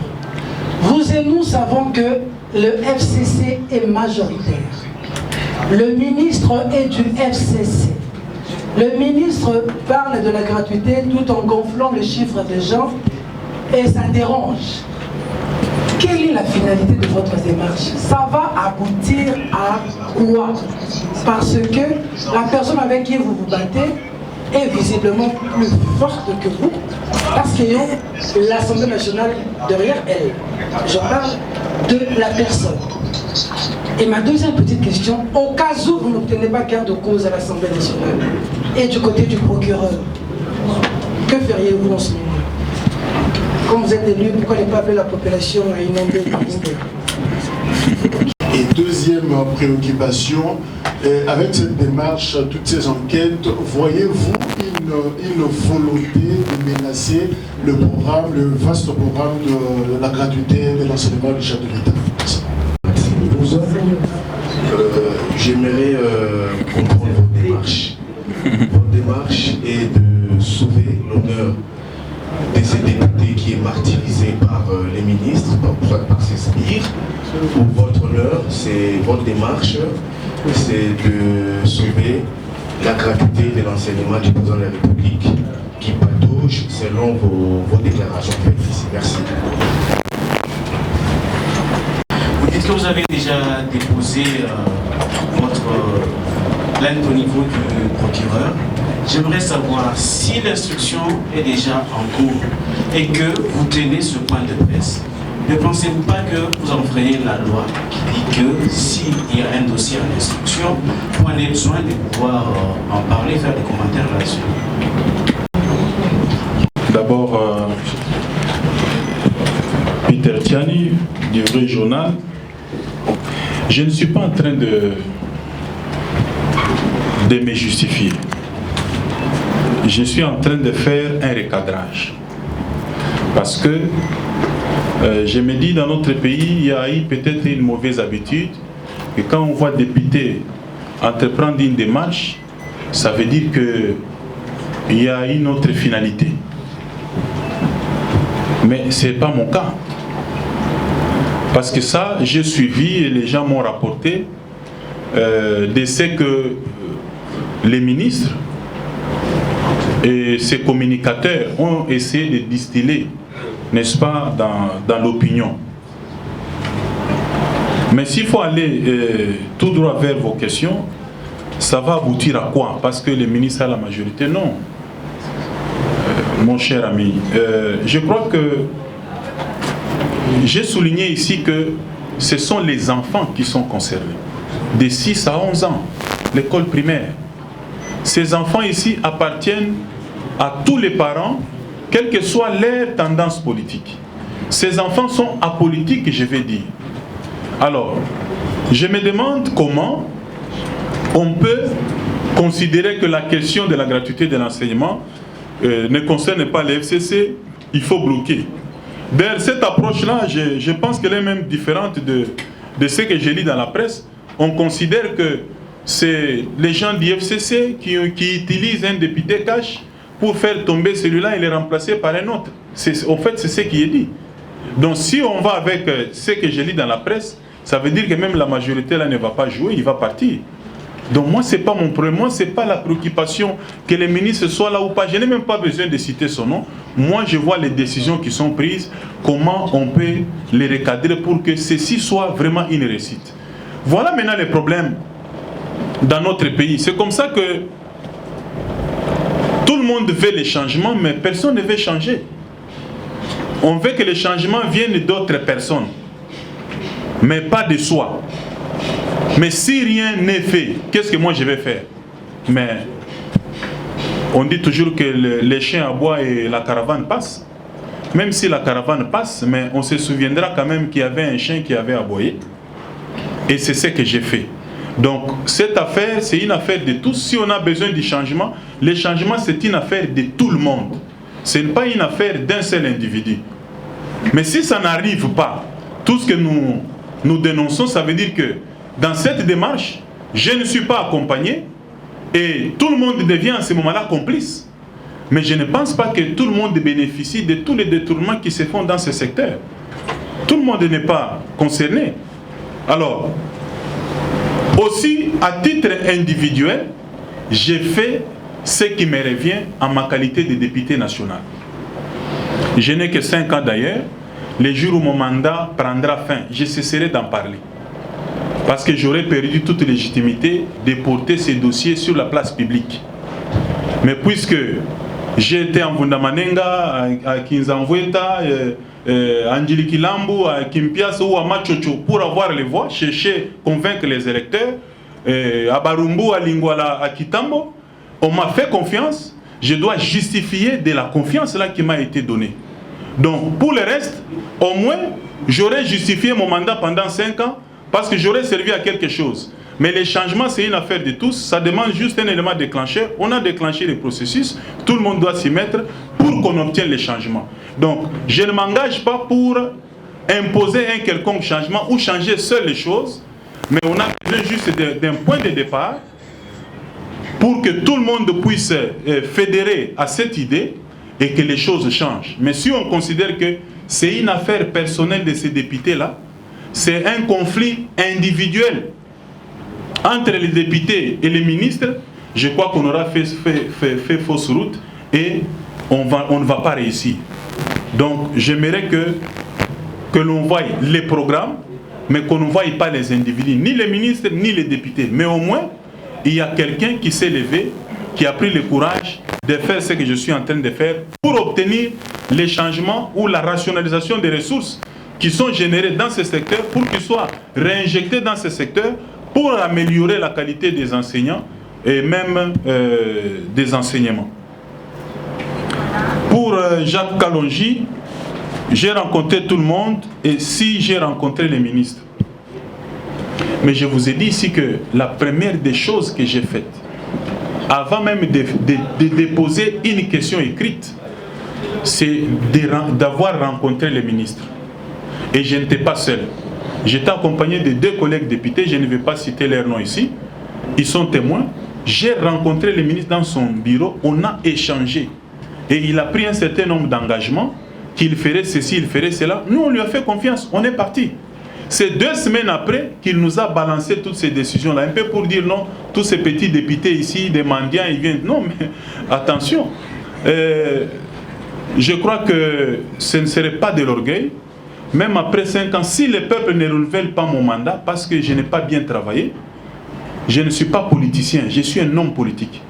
Vous et nous savons que le FCC est majoritaire. Le ministre est du FCC. Le ministre parle de la gratuité tout en gonflant le chiffre des gens et ça dérange. Quelle est la finalité de votre démarche? Ça va aboutir à quoi? Parce que la personne avec qui vous vous battez est visiblement plus forte que vous, parce qu'il y a l'Assemblée nationale derrière elle. Je parle de la personne. Et ma deuxième petite question, au cas où vous n'obtenez pas gain de cause à l'Assemblée nationale et du côté du procureur, que feriez-vous en ce moment? Comme vous êtes élu, pourquoi ne pas appeler la population à inonder le ministère? Et deuxième préoccupation, avec cette démarche, toutes ces enquêtes, voyez-vous une volonté de menacer le programme, le vaste programme de la gratuité de l'enseignement du chef de l'État? J'aimerais comprendre votre démarche. Votre démarche est de sauver l'honneur des qui est martyrisé par les ministres, par ses sbires. Pour votre honneur, c'est votre démarche, c'est de sauver la gratuité de l'enseignement du président de la République qui patauge selon vos déclarations faites ici. Merci. Vous dites que vous avez déjà déposé votre plainte au niveau du procureur. J'aimerais savoir si l'instruction est déjà en cours et que vous tenez ce point de presse. Ne pensez-vous pas que vous enfreignez la loi qui dit que s'il y a un dossier en instruction, vous avez besoin de pouvoir en parler, faire des commentaires là-dessus? D'abord, Peter Tiani, du Vrai Journal. Je ne suis pas en train de me justifier. Je suis en train de faire un recadrage. Parce que je me dis, dans notre pays, il y a eu peut-être une mauvaise habitude que quand on voit député entreprendre une démarche, ça veut dire qu'il y a une autre finalité. Mais ce n'est pas mon cas. Parce que ça, j'ai suivi et les gens m'ont rapporté de ce que les ministres et ces communicateurs ont essayé de distiller, n'est-ce pas, dans l'opinion. Mais s'il faut aller tout droit vers vos questions, ça va aboutir à quoi? Parce que les ministres à la majorité, non. Mon cher ami, je crois que j'ai souligné ici que ce sont les enfants qui sont concernés, de 6 à 11 ans, l'école primaire. Ces enfants ici appartiennent à tous les parents, quelle que soit leur tendance politique. Ces enfants sont apolitiques, je vais dire. Alors, je me demande comment on peut considérer que la question de la gratuité de l'enseignement ne concerne pas les FCC, il faut bloquer. D'ailleurs, cette approche-là, je pense qu'elle est même différente de ce que j'ai lu dans la presse. On considère que c'est les gens du FCC qui utilisent un député cash pour faire tomber celui-là et le remplacer par un autre. En fait, c'est ce qui est dit. Donc, si on va avec ce que j'ai lu dans la presse, ça veut dire que même la majorité là ne va pas jouer, il va partir. Donc moi, ce n'est pas mon problème, moi, ce n'est pas la préoccupation que les ministres soient là ou pas. Je n'ai même pas besoin de citer son nom. Moi, je vois les décisions qui sont prises, comment on peut les recadrer pour que ceci soit vraiment une réussite. Voilà maintenant les problèmes dans notre pays. C'est comme ça que tout le monde veut les changements, mais personne ne veut changer. On veut que les changements viennent d'autres personnes, mais pas de soi. Mais si rien n'est fait, qu'est-ce que moi je vais faire? Mais on dit toujours que les chiens aboient et la caravane passe. Même si la caravane passe, mais on se souviendra quand même qu'il y avait un chien qui avait aboyé. Et c'est ce que j'ai fait. Donc cette affaire, c'est une affaire de tous. Si on a besoin du changement, le changement c'est une affaire de tout le monde. Ce n'est pas une affaire d'un seul individu. Mais si ça n'arrive pas, tout ce que nous dénonçons, ça veut dire que dans cette démarche, je ne suis pas accompagné et tout le monde devient à ce moment-là complice. Mais je ne pense pas que tout le monde bénéficie de tous les détournements qui se font dans ce secteur. Tout le monde n'est pas concerné. Alors, aussi, à titre individuel, j'ai fait ce qui me revient en ma qualité de député national. Je n'ai que 5 ans d'ailleurs. Les jours où mon mandat prendra fin, je cesserai d'en parler. Parce que j'aurais perdu toute légitimité de porter ces dossiers sur la place publique. Mais puisque j'ai été en Vundamanenga, à Kinzanvweta, à Ndjilikilambu, à Kimpias ou à Machocho pour avoir les voix, chercher, convaincre les électeurs, à Barumbu, à Lingwala, à Kitambo, on m'a fait confiance, je dois justifier de la confiance là qui m'a été donnée. Donc pour le reste, au moins, j'aurais justifié mon mandat pendant 5 ans parce que j'aurais servi à quelque chose. Mais les changements, c'est une affaire de tous. Ça demande juste un élément déclencheur. On a déclenché le processus. Tout le monde doit s'y mettre pour qu'on obtienne les changements. Donc, je ne m'engage pas pour imposer un quelconque changement ou changer seul les choses. Mais on a besoin juste d'un point de départ pour que tout le monde puisse fédérer à cette idée et que les choses changent. Mais si on considère que c'est une affaire personnelle de ces députés-là, c'est un conflit individuel entre les députés et les ministres, je crois qu'on aura fait fausse route et on ne va pas réussir. Donc j'aimerais que l'on voie les programmes, mais qu'on ne voie pas les individus, ni les ministres, ni les députés. Mais au moins, il y a quelqu'un qui s'est levé, qui a pris le courage de faire ce que je suis en train de faire pour obtenir les changements ou la rationalisation des ressources qui sont générées dans ce secteur pour qu'ils soient réinjectés dans ce secteur pour améliorer la qualité des enseignants et même des enseignements. Pour Jacques Kalonji, j'ai rencontré tout le monde et si j'ai rencontré les ministres. Mais je vous ai dit ici que la première des choses que j'ai faites, avant même de déposer une question écrite, c'est d'avoir rencontré les ministres. Et je n'étais pas seul. J'étais accompagné de 2 collègues députés, je ne vais pas citer leur nom ici. Ils sont témoins. J'ai rencontré le ministre dans son bureau, on a échangé. Et il a pris un certain nombre d'engagements, qu'il ferait ceci, il ferait cela. Nous, on lui a fait confiance, on est parti. C'est 2 semaines après qu'il nous a balancé toutes ces décisions-là, un peu pour dire non, tous ces petits députés ici, des mendiants, ils viennent. Non, mais attention, je crois que ce ne serait pas de l'orgueil, même après 5 ans, si le peuple ne renouvelle pas mon mandat, parce que je n'ai pas bien travaillé, je ne suis pas politicien, je suis un homme politique.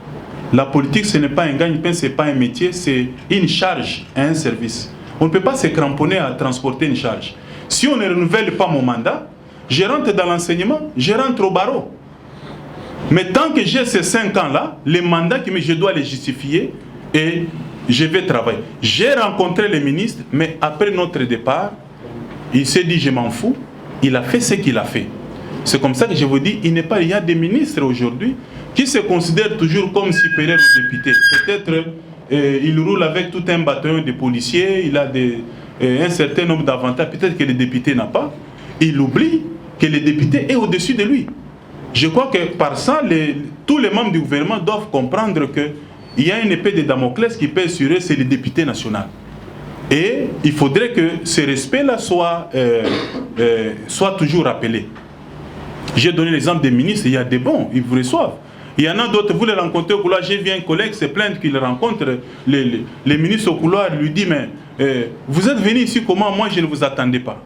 La politique, ce n'est pas un gagne-pain, ce n'est pas un métier, c'est une charge, un service. On ne peut pas se cramponner à transporter une charge. Si on ne renouvelle pas mon mandat, je rentre dans l'enseignement, je rentre au barreau. Mais tant que j'ai ces 5 ans-là, les mandats je dois les justifier et je vais travailler. J'ai rencontré les ministres, mais après notre départ, il s'est dit je m'en fous, il a fait ce qu'il a fait. C'est comme ça que je vous dis, il y a des ministres aujourd'hui qui se considèrent toujours comme supérieurs aux députés. Peut-être il roule avec tout un bataillon de policiers, il a un certain nombre d'avantages, peut-être que le député n'a pas. Il oublie que le député est au-dessus de lui. Je crois que par ça, tous les membres du gouvernement doivent comprendre qu'il y a une épée de Damoclès qui pèse sur eux, c'est le député national. Et il faudrait que ce respect-là soit toujours rappelé. J'ai donné l'exemple des ministres, il y a des bons, ils vous reçoivent. Il y en a d'autres, vous les rencontrez au couloir, j'ai vu un collègue se plaindre qu'il rencontre les ministres au couloir, lui dit, mais vous êtes venu ici comment? Moi je ne vous attendais pas.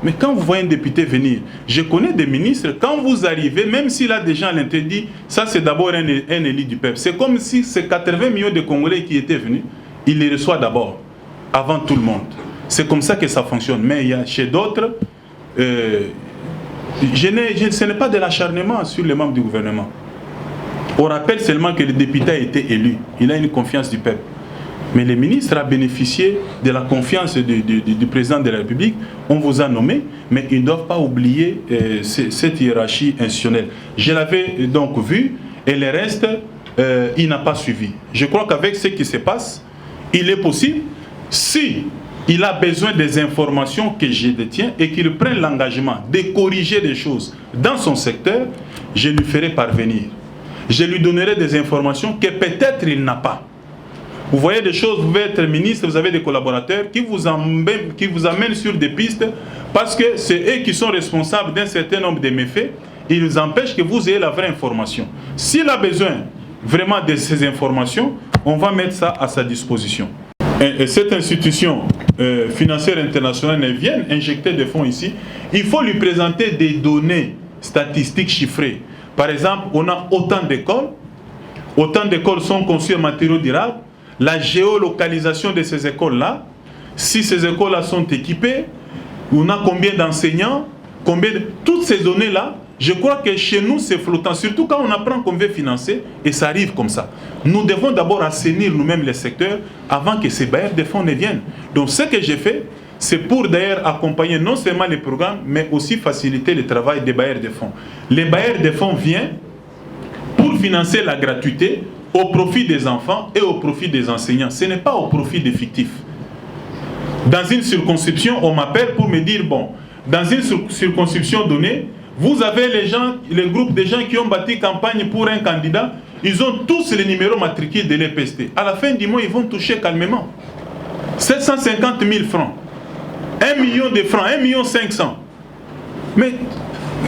Mais quand vous voyez un député venir, je connais des ministres, quand vous arrivez, même s'il a des gens à l'interdit, ça c'est d'abord un élu du peuple. C'est comme si ces 80 millions de Congolais qui étaient venus, il les reçoit d'abord, avant tout le monde. C'est comme ça que ça fonctionne. Mais il y a chez d'autres, ce n'est pas de l'acharnement sur les membres du gouvernement. On rappelle seulement que le député a été élu. Il a une confiance du peuple. Mais le ministre a bénéficié de la confiance du président de la République. On vous a nommé, mais ils ne doivent pas oublier cette hiérarchie institutionnelle. Je l'avais donc vu, et le reste, il n'a pas suivi. Je crois qu'avec ce qui se passe, il est possible, si il a besoin des informations que je détiens et qu'il prenne l'engagement de corriger des choses dans son secteur, je lui ferai parvenir. Je lui donnerai des informations que peut-être il n'a pas. Vous voyez des choses, vous pouvez être ministre, vous avez des collaborateurs qui vous amènent sur des pistes parce que c'est eux qui sont responsables d'un certain nombre de méfaits. Ils nous empêchent que vous ayez la vraie information. S'il a besoin vraiment de ces informations, on va mettre ça à sa disposition. Et cette institution financière internationale vient injecter des fonds ici. Il faut lui présenter des données statistiques chiffrées. Par exemple, on a autant d'écoles sont conçues en matériaux durables. La géolocalisation de ces écoles-là, si ces écoles-là sont équipées, on a combien d'enseignants, toutes ces données-là, je crois que chez nous c'est flottant, surtout quand on apprend qu'on veut financer, et ça arrive comme ça. Nous devons d'abord assainir nous-mêmes les secteurs avant que ces bailleurs de fonds ne viennent. Donc ce que j'ai fait, c'est pour d'ailleurs accompagner non seulement les programmes, mais aussi faciliter le travail des bailleurs de fonds. Les bailleurs de fonds viennent pour financer la gratuité, au profit des enfants et au profit des enseignants. Ce n'est pas au profit des fictifs. Dans une circonscription, on m'appelle pour me dire, bon, dans une circonscription donnée, vous avez les groupes de gens qui ont bâti campagne pour un candidat ils ont tous les numéros matricules de l'EPST. À la fin du mois, ils vont toucher calmement 750 000 francs, 1 million de francs, 1 500 000. Mais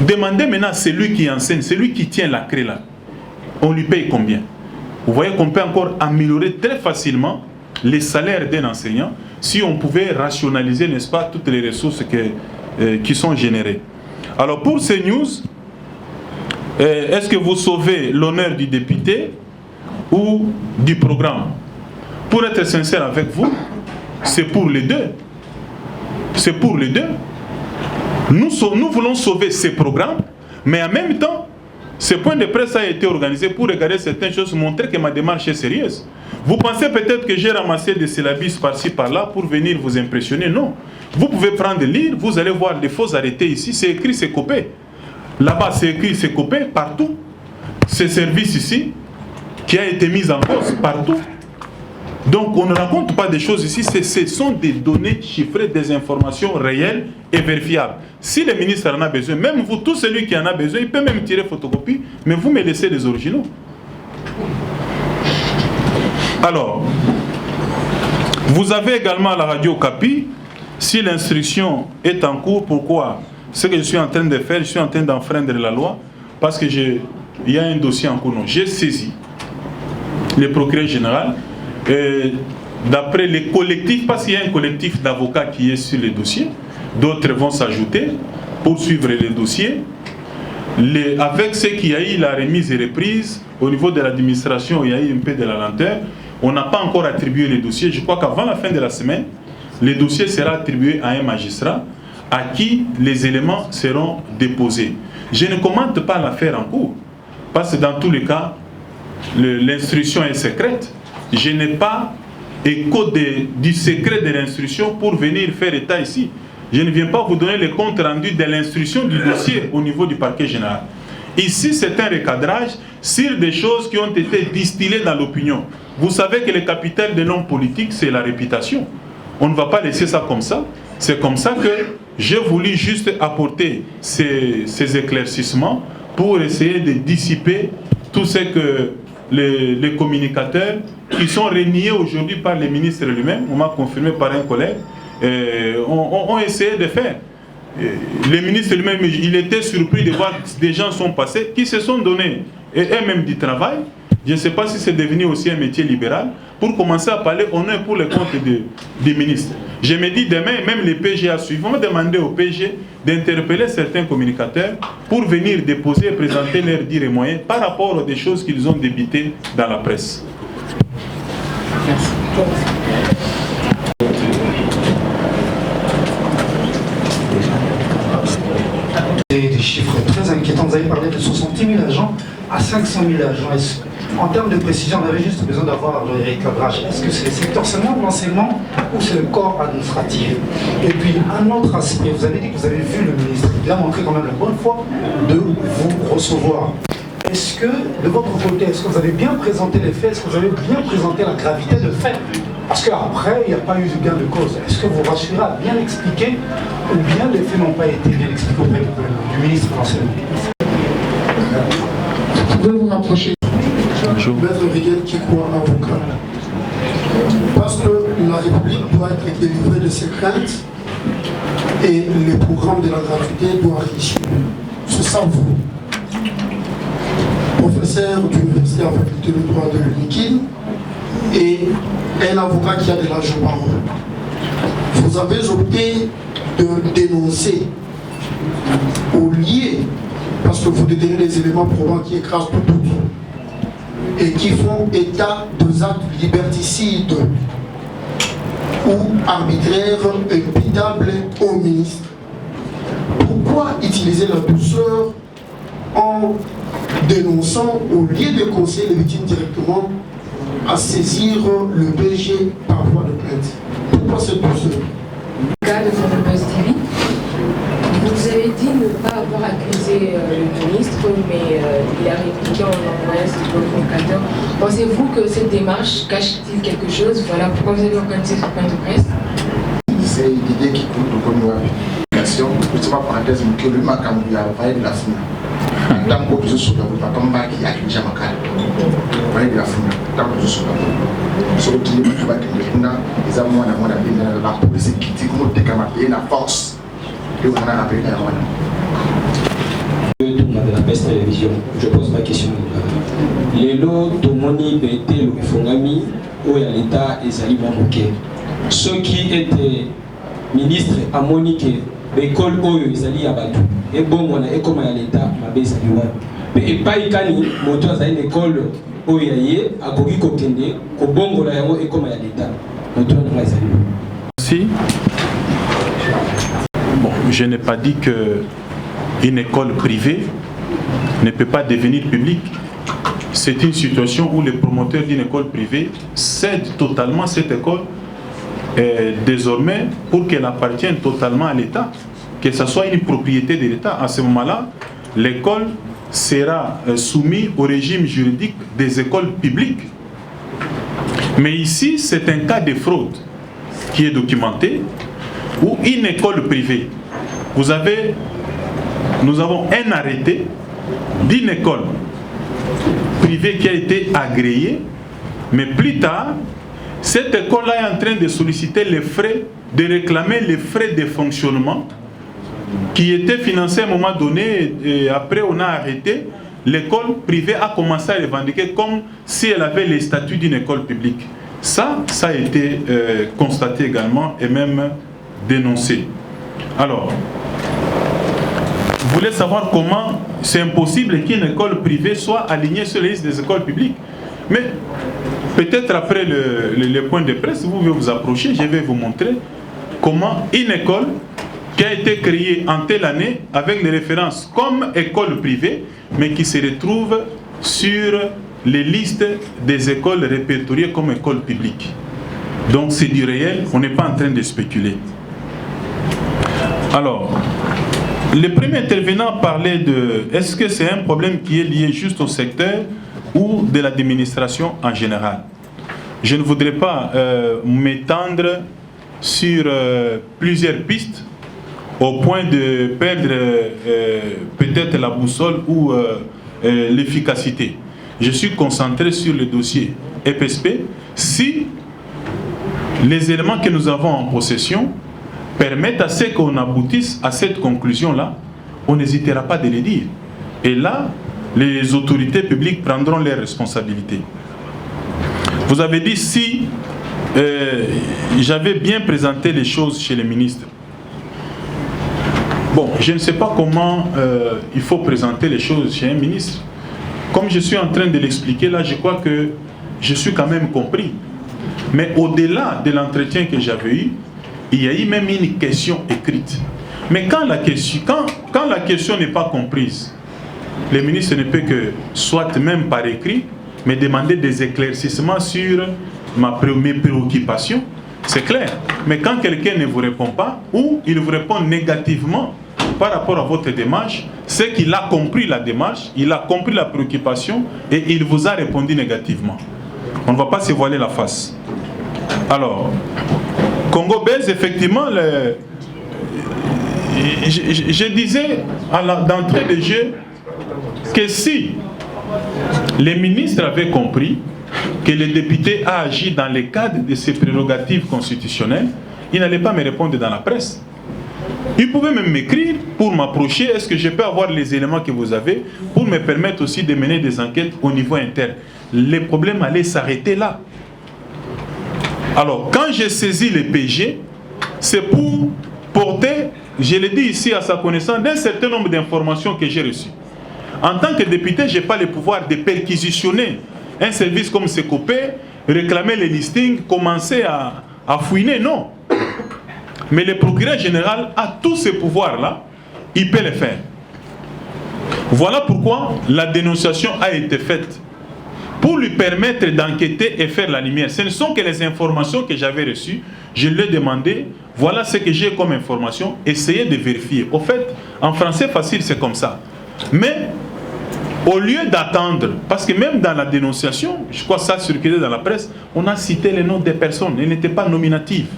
demandez maintenant, c'est lui qui enseigne, c'est lui qui tient la clé là. On lui paye combien? Vous voyez qu'on peut encore améliorer très facilement les salaires d'un enseignant si on pouvait rationaliser, n'est-ce pas, toutes les ressources qui sont générées. Alors pour ces news, est-ce que vous sauvez l'honneur du député ou du programme? Pour être sincère avec vous, c'est pour les deux. C'est pour les deux. Nous voulons sauver ces programmes, mais en même temps, ce point de presse a été organisé pour regarder certaines choses, montrer que ma démarche est sérieuse. Vous pensez peut-être que j'ai ramassé des syllabus par-ci, par-là pour venir vous impressionner. Non. Vous pouvez prendre, lire, vous allez voir les faux arrêtés ici, c'est écrit, c'est copié. Là-bas, c'est écrit, c'est copié, partout. Ce service ici, qui a été mis en cause, partout. Donc, on ne raconte pas des choses ici, ce sont des données chiffrées, des informations réelles et vérifiables. Si le ministre en a besoin, même vous, tout celui qui en a besoin, il peut même tirer photocopie, mais vous me laissez les originaux. Alors, vous avez également la radio Capi. Si l'instruction est en cours, pourquoi? Ce que je suis en train de faire, je suis en train d'enfreindre la loi, parce que il y a un dossier en cours. J'ai saisi le procureur général. D'après les collectifs, parce qu'il y a un collectif d'avocats qui est sur les dossiers, d'autres vont s'ajouter pour suivre les dossiers. Avec ce qu'il y a eu, la remise et reprise, au niveau de l'administration, il y a eu un peu de la lenteur. On n'a pas encore attribué les dossiers. Je crois qu'avant la fin de la semaine, les dossiers seront attribués à un magistrat à qui les éléments seront déposés. Je ne commente pas l'affaire en cours, parce que dans tous les cas, l'instruction est secrète. Je n'ai pas écho du secret de l'instruction pour venir faire état ici. Je ne viens pas vous donner le compte rendu de l'instruction du dossier au niveau du parquet général. Ici, c'est un recadrage sur des choses qui ont été distillées dans l'opinion. Vous savez que le capital de l'homme politique, c'est la réputation. On ne va pas laisser ça comme ça. C'est comme ça que j'ai voulu juste apporter ces éclaircissements pour essayer de dissiper tout ce que les communicateurs qui sont reniés aujourd'hui par le ministre lui-même, on m'a confirmé par un collègue, ont essayé de faire. Le ministre lui-même, il était surpris de voir que des gens sont passés, qui se sont donnés eux-mêmes du travail. Je ne sais pas si c'est devenu aussi un métier libéral, pour commencer à parler honneur pour le compte des ministres. Je me dis demain, même les PG à suivre, on va demander aux PG d'interpeller certains communicateurs pour venir déposer et présenter leurs dires et moyens par rapport à des choses qu'ils ont débitées dans la presse. Merci. Des chiffres très inquiétants. Vous avez parlé de 70 000 agents à 500 000 agents. En termes de précision, on avait juste besoin d'avoir le récadrage. Est-ce que c'est le secteur seulement de l'enseignement ou c'est le corps administratif? Et puis, un autre aspect, vous avez dit que vous avez vu le ministre. Il a montré quand même la bonne foi de vous recevoir. Est-ce que, de votre côté, est-ce que vous avez bien présenté les faits? Est-ce que vous avez bien présenté la gravité de fait? Parce qu'après, il n'y a pas eu de gain de cause. Est-ce que vous rassurez à bien expliquer ou bien les faits n'ont pas été bien expliqués auprès du ministre de l'Enseignement? Vous pouvez vous rapprocher. Maître Miguel Kikwa, avocat. Parce que la République doit être délivrée de ses craintes et les programmes de la gratuité doivent réussir. C'est ça vous. Professeur d'université en faculté de droit de l'UNIKIL et un avocat qui a de l'âge au parole. Vous avez opté de dénoncer au lié, parce que vous détenez les éléments probants qui écrasent tout doute et qui font état de actes liberticides ou arbitraires imputables au ministre. Pourquoi utiliser la douceur en dénonçant au lieu de conseiller les victimes directement à saisir le PG par voie de plainte? Pourquoi cette douceur? Cas de Photopost TV, vous avez dit ne pas avoir accusé le ministre, mais il a répliqué en envoyant ses communicateurs. Pensez-vous que cette démarche cache-t-il quelque chose? Voilà pourquoi vous avez organisé ce point de presse. C'est l'idée qui coûte de communication, justement parenthèse, que le Macamou a envoyé de la Sina. tant que je suis là, vous ne pouvez pas qui a déjà ma carte. Vous voyez la fin, tant que je suis là. Sur le qui est pas qui est là, les amours à la police qui dit comment déclamer la force. Et on a rappelé la roue. De la Best Télévision, je pose ma question. Les lots de Moni Bété, le Fongami, où l'État est allé manquer. Ceux qui étaient ministres à Monique, l'école où ils allaient à Batou, et bon, on a comme l'État, ma baisse à l'Iwan. Et pas y cani, mon toit à une école où il y a, à Kogi Kokende, au bon, on a et comme l'État. Mon toit n'a pas à l'Iwan. Merci. Bon, je n'ai pas dit qu'une école privée ne peut pas devenir publique. C'est une situation où les promoteurs d'une école privée cèdent totalement cette école désormais pour qu'elle appartienne totalement à l'État, que ce soit une propriété de l'État. À ce moment-là, l'école sera soumise au régime juridique des écoles publiques. Mais ici, c'est un cas de fraude qui est documenté, où une école privée, nous avons un arrêté d'une école privée qui a été agréée, mais plus tard, cette école-là est en train de solliciter les frais, de réclamer les frais de fonctionnement qui étaient financés à un moment donné, et après on a arrêté. L'école privée a commencé à revendiquer comme si elle avait les statuts d'une école publique. Ça a été constaté également et même dénoncé. Alors, vous voulez savoir comment c'est impossible qu'une école privée soit alignée sur les listes des écoles publiques. Mais peut-être après le point de presse, vous pouvez vous approcher, je vais vous montrer comment une école qui a été créée en telle année avec les références comme école privée, mais qui se retrouve sur les listes des écoles répertoriées comme école publique. Donc c'est du réel, on n'est pas en train de spéculer. Alors, le premier intervenant parlait de est-ce que c'est un problème qui est lié juste au secteur ou de l'administration en général. Je ne voudrais pas m'étendre sur plusieurs pistes au point de perdre peut-être la boussole ou l'efficacité. Je suis concentré sur le dossier EPSP. Si les éléments que nous avons en possession permettent à ce qu'on aboutisse à cette conclusion-là, on n'hésitera pas de le dire. Et là, les autorités publiques prendront leurs responsabilités. Vous avez dit si j'avais bien présenté les choses chez les ministres. Bon, je ne sais pas comment il faut présenter les choses chez un ministre. Comme je suis en train de l'expliquer là, je crois que je suis quand même compris. Mais au-delà de l'entretien que j'avais eu, il y a eu même une question écrite. Mais quand la question n'est pas comprise, le ministre ne peut que, soit même par écrit, me demander des éclaircissements sur mes préoccupations. C'est clair. Mais quand quelqu'un ne vous répond pas, ou il vous répond négativement par rapport à votre démarche, c'est qu'il a compris la démarche, il a compris la préoccupation et il vous a répondu négativement. On ne va pas se voiler la face. Alors, Congo Belge, effectivement, je disais d'entrée de jeu que si les ministres avaient compris que le député a agi dans le cadre de ses prérogatives constitutionnelles, il n'allait pas me répondre dans la presse. Il pouvait même m'écrire pour m'approcher. Est-ce que je peux avoir les éléments que vous avez pour me permettre aussi de mener des enquêtes au niveau interne? Les problèmes allaient s'arrêter là. Alors, quand j'ai saisi le PG, c'est pour porter, je l'ai dit ici à sa connaissance, d'un certain nombre d'informations que j'ai reçues. En tant que député, je n'ai pas le pouvoir de perquisitionner un service comme Secopé, réclamer les listings, commencer à fouiner, non. Mais le procureur général a tous ces pouvoirs-là, il peut les faire. Voilà pourquoi la dénonciation a été faite, pour lui permettre d'enquêter et faire la lumière. Ce ne sont que les informations que j'avais reçues. Je lui ai demandé, voilà ce que j'ai comme information, essayez de vérifier. Au fait, en français facile, c'est comme ça. Mais, au lieu d'attendre, parce que même dans la dénonciation, je crois que ça circulait dans la presse, on a cité les noms des personnes, elles n'étaient pas nominatives.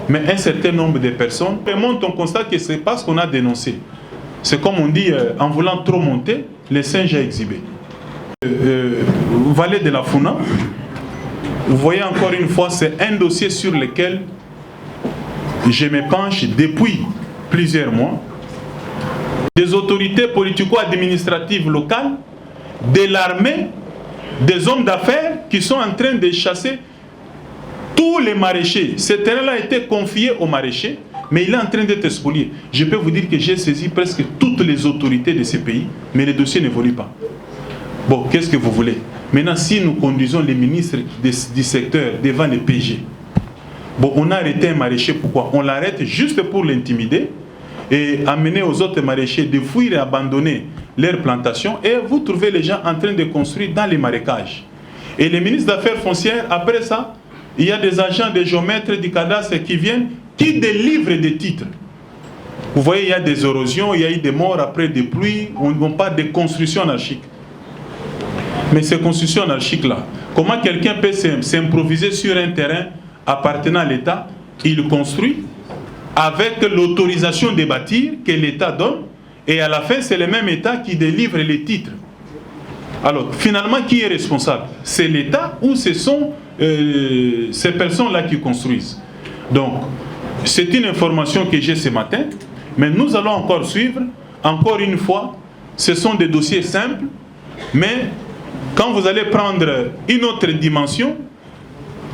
Mais un certain nombre de personnes, on constate que c'est parce qu'on a dénoncé. C'est comme on dit, en voulant trop monter, les singes à exhiber. Vallée de la Funa, vous voyez encore une fois, c'est un dossier sur lequel je me penche depuis plusieurs mois. Des autorités politico-administratives locales, de l'armée, des hommes d'affaires qui sont en train de chasser tous les maraîchers. Ce terrain-là a été confié aux maraîchers, mais il est en train d'être spolié. Je peux vous dire que j'ai saisi presque toutes les autorités de ces pays, mais les dossiers n'évoluent pas. Bon, qu'est-ce que vous voulez? Maintenant, si nous conduisons les ministres du secteur devant les PG, bon, on a arrêté un maraîcher, pourquoi? On l'arrête juste pour l'intimider et amener aux autres maraîchers de fuir et abandonner leurs plantations, et vous trouvez les gens en train de construire dans les marécages. Et les ministres d'affaires foncières, après ça, il y a des agents, des géomètres du cadastre qui viennent, qui délivrent des titres. Vous voyez, il y a des érosions, il y a eu des morts après des pluies, on parle de construction anarchique. Mais ces constructions anarchiques-là, comment quelqu'un peut s'improviser sur un terrain appartenant à l'État? Il construit avec l'autorisation de bâtir que l'État donne, et à la fin, c'est le même État qui délivre les titres. Alors, finalement, qui est responsable? C'est l'État ou ce sont ces personnes-là qui construisent? Donc, c'est une information que j'ai ce matin, mais nous allons encore suivre. Encore une fois, ce sont des dossiers simples, mais quand vous allez prendre une autre dimension,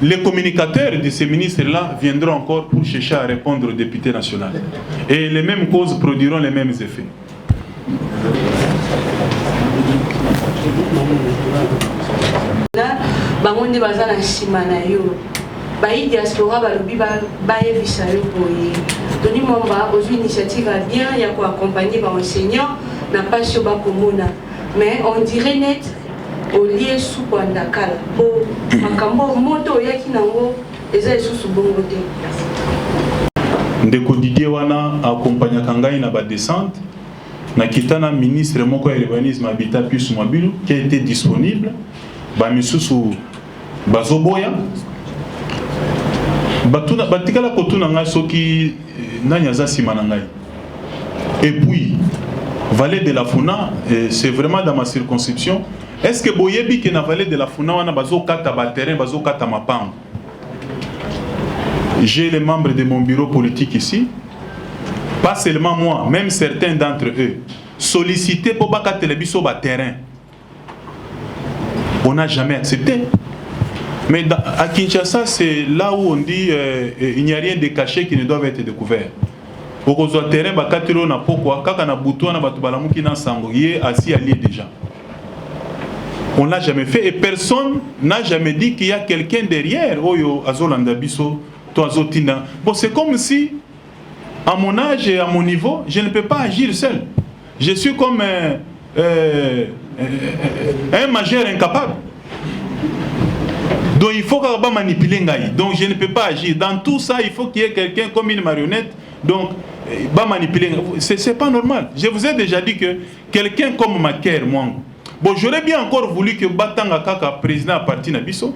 les communicateurs de ces ministres-là viendront encore pour chercher à répondre aux députés nationaux. Et les mêmes causes produiront les mêmes effets. Bangonde bazana simana yo bayi diaspora balobi bayebisa yo boye Tony Mwamba aux initiative à bien ya ko accompagner ba enseignants na pas sur ba komona mais on dirait net au lieu sous Kwandakala po makambo moto yaki nango eza sous bongo te. Ndeko Didier wana accompagner kangai na ba descente na kitana ministre moko ya urbanisme habitat plus mobile qui a été disponible ba misusu bazoboya batuna batikala kotuna ngai soki nani azasima na ngai. Et puis Vallée de la Funa, c'est vraiment dans ma circonscription. Est-ce que boyebi que na Vallée de la Funa wana bazokata ba terrain bazokata mapango? J'ai les membres de mon bureau politique ici, pas seulement moi, même certains d'entre eux, sollicités pour bakate le biso ba terrain. On n'a jamais accepté. Mais à Kinshasa, c'est là où on dit il n'y a rien de caché qui ne doit être découvert. Au terrain, bakatiro na pokwa, kaka na buto na batu balamuki na sango, yé assis allié déjà. On l'a jamais fait et personne n'a jamais dit qu'il y a quelqu'un derrière. Oyo azolanda biso, to azotina. Bon, c'est comme si à mon âge et à mon niveau, je ne peux pas agir seul. Je suis comme un majeur incapable. Donc il faut qu'on manipuler Ngaï. Donc je ne peux pas agir. Dans tout ça, il faut qu'il y ait quelqu'un comme une marionnette. Donc, manipuler. C'est pas normal. Je vous ai déjà dit que quelqu'un comme Maker, moi, bon, j'aurais bien encore voulu que Batanga Kaka, président à parti Nabiso,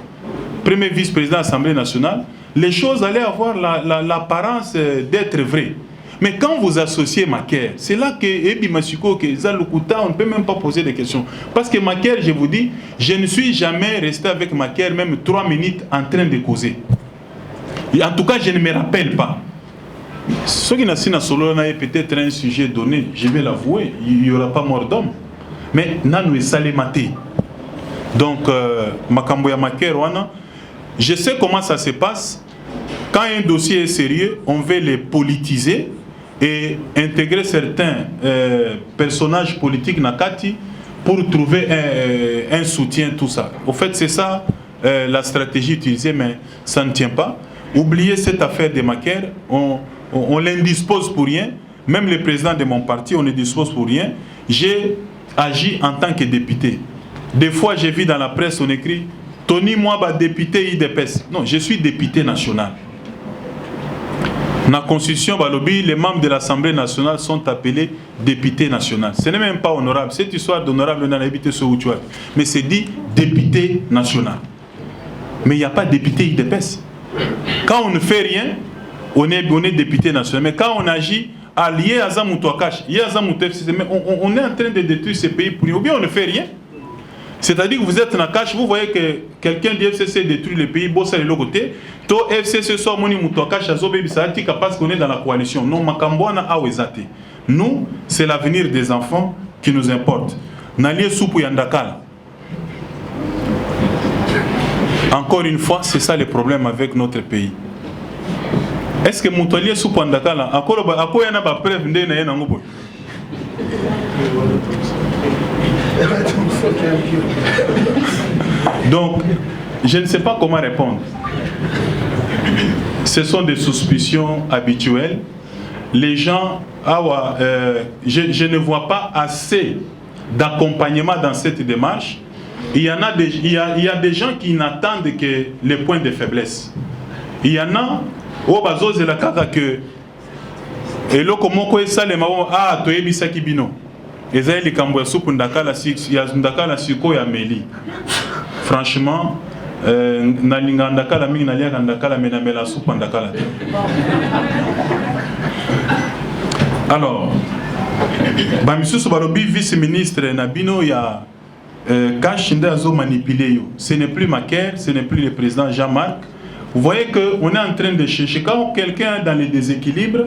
premier vice-président de l'Assemblée nationale, les choses allaient avoir l'apparence d'être vraies. Mais quand vous associez Maker, c'est là que Ebi Masuko, que Zalukuta, on ne peut même pas poser des questions. Parce que Maker, je vous dis, je ne suis jamais resté avec Maker même 3 minutes en train de causer. Et en tout cas, je ne me rappelle pas. Ce qui n'a pas peut-être un sujet donné, je vais l'avouer, il n'y aura pas mort d'homme. Mais Nanou est salé maté. Donc, Makamboya Maker, je sais comment ça se passe. Quand un dossier est sérieux, on veut les politiser et intégrer certains personnages politiques Nakati pour trouver un soutien, tout ça. Au fait, c'est ça la stratégie utilisée, mais ça ne tient pas. Oubliez cette affaire de Maker, on l'indispose pour rien. Même le président de mon parti, on ne dispose pour rien. J'ai agi en tant que député. Des fois, j'ai vu dans la presse, on écrit Tony Mwamba, député IDPS. Non, je suis député national. Dans la Constitution, les membres de l'Assemblée nationale sont appelés députés nationaux. Ce n'est même pas honorable. Cette histoire d'honorable, on a habité sur Outuat. Mais c'est dit député national. Mais il n'y a pas de député IDPS. Quand on ne fait rien, on est député national. Mais quand on agit, allié à Zamoutoakash, il y a FCC, mais on est en train de détruire ces pays pour nous, ou bien on ne fait rien. C'est-à-dire que vous êtes dans la cache, vous voyez que quelqu'un du FCC détruit le pays, bosse de l'autre côté, to FCC soit moni Moutouakash, Azobe Bissati, parce qu'on est dans la coalition. Non, Makambouana a Ouezate. Nous, c'est l'avenir des enfants qui nous importe. Nalié Soupou Yandakal. Encore une fois, c'est ça le problème avec notre pays. Est-ce que Moutoualié Soupou Yandakal, encore il y a pas preuve de Nayanangobo? Donc, je ne sais pas comment répondre. Ce sont des suspicions habituelles. Les gens, je ne vois pas assez d'accompagnement dans cette démarche. Il y a des gens qui n'attendent que les points de faiblesse. Il y en a, au bazo de la kaka que, et là comment quoi ça les marrons ah toi ebisaki bino. Ezaïli Kamboya soupe ndakala ndakala siko ya meli. Franchement, nalinga ndakala mingi nalia ndakala menamela soupe ndakala. Alors, bamisusu balobi vice-ministre Nabino ya Kachinde azo manipulé yo. Ce n'est plus Maker, ce n'est plus le président Jean-Marc. Vous voyez qu'on est en train de chercher quand quelqu'un est dans les déséquilibres.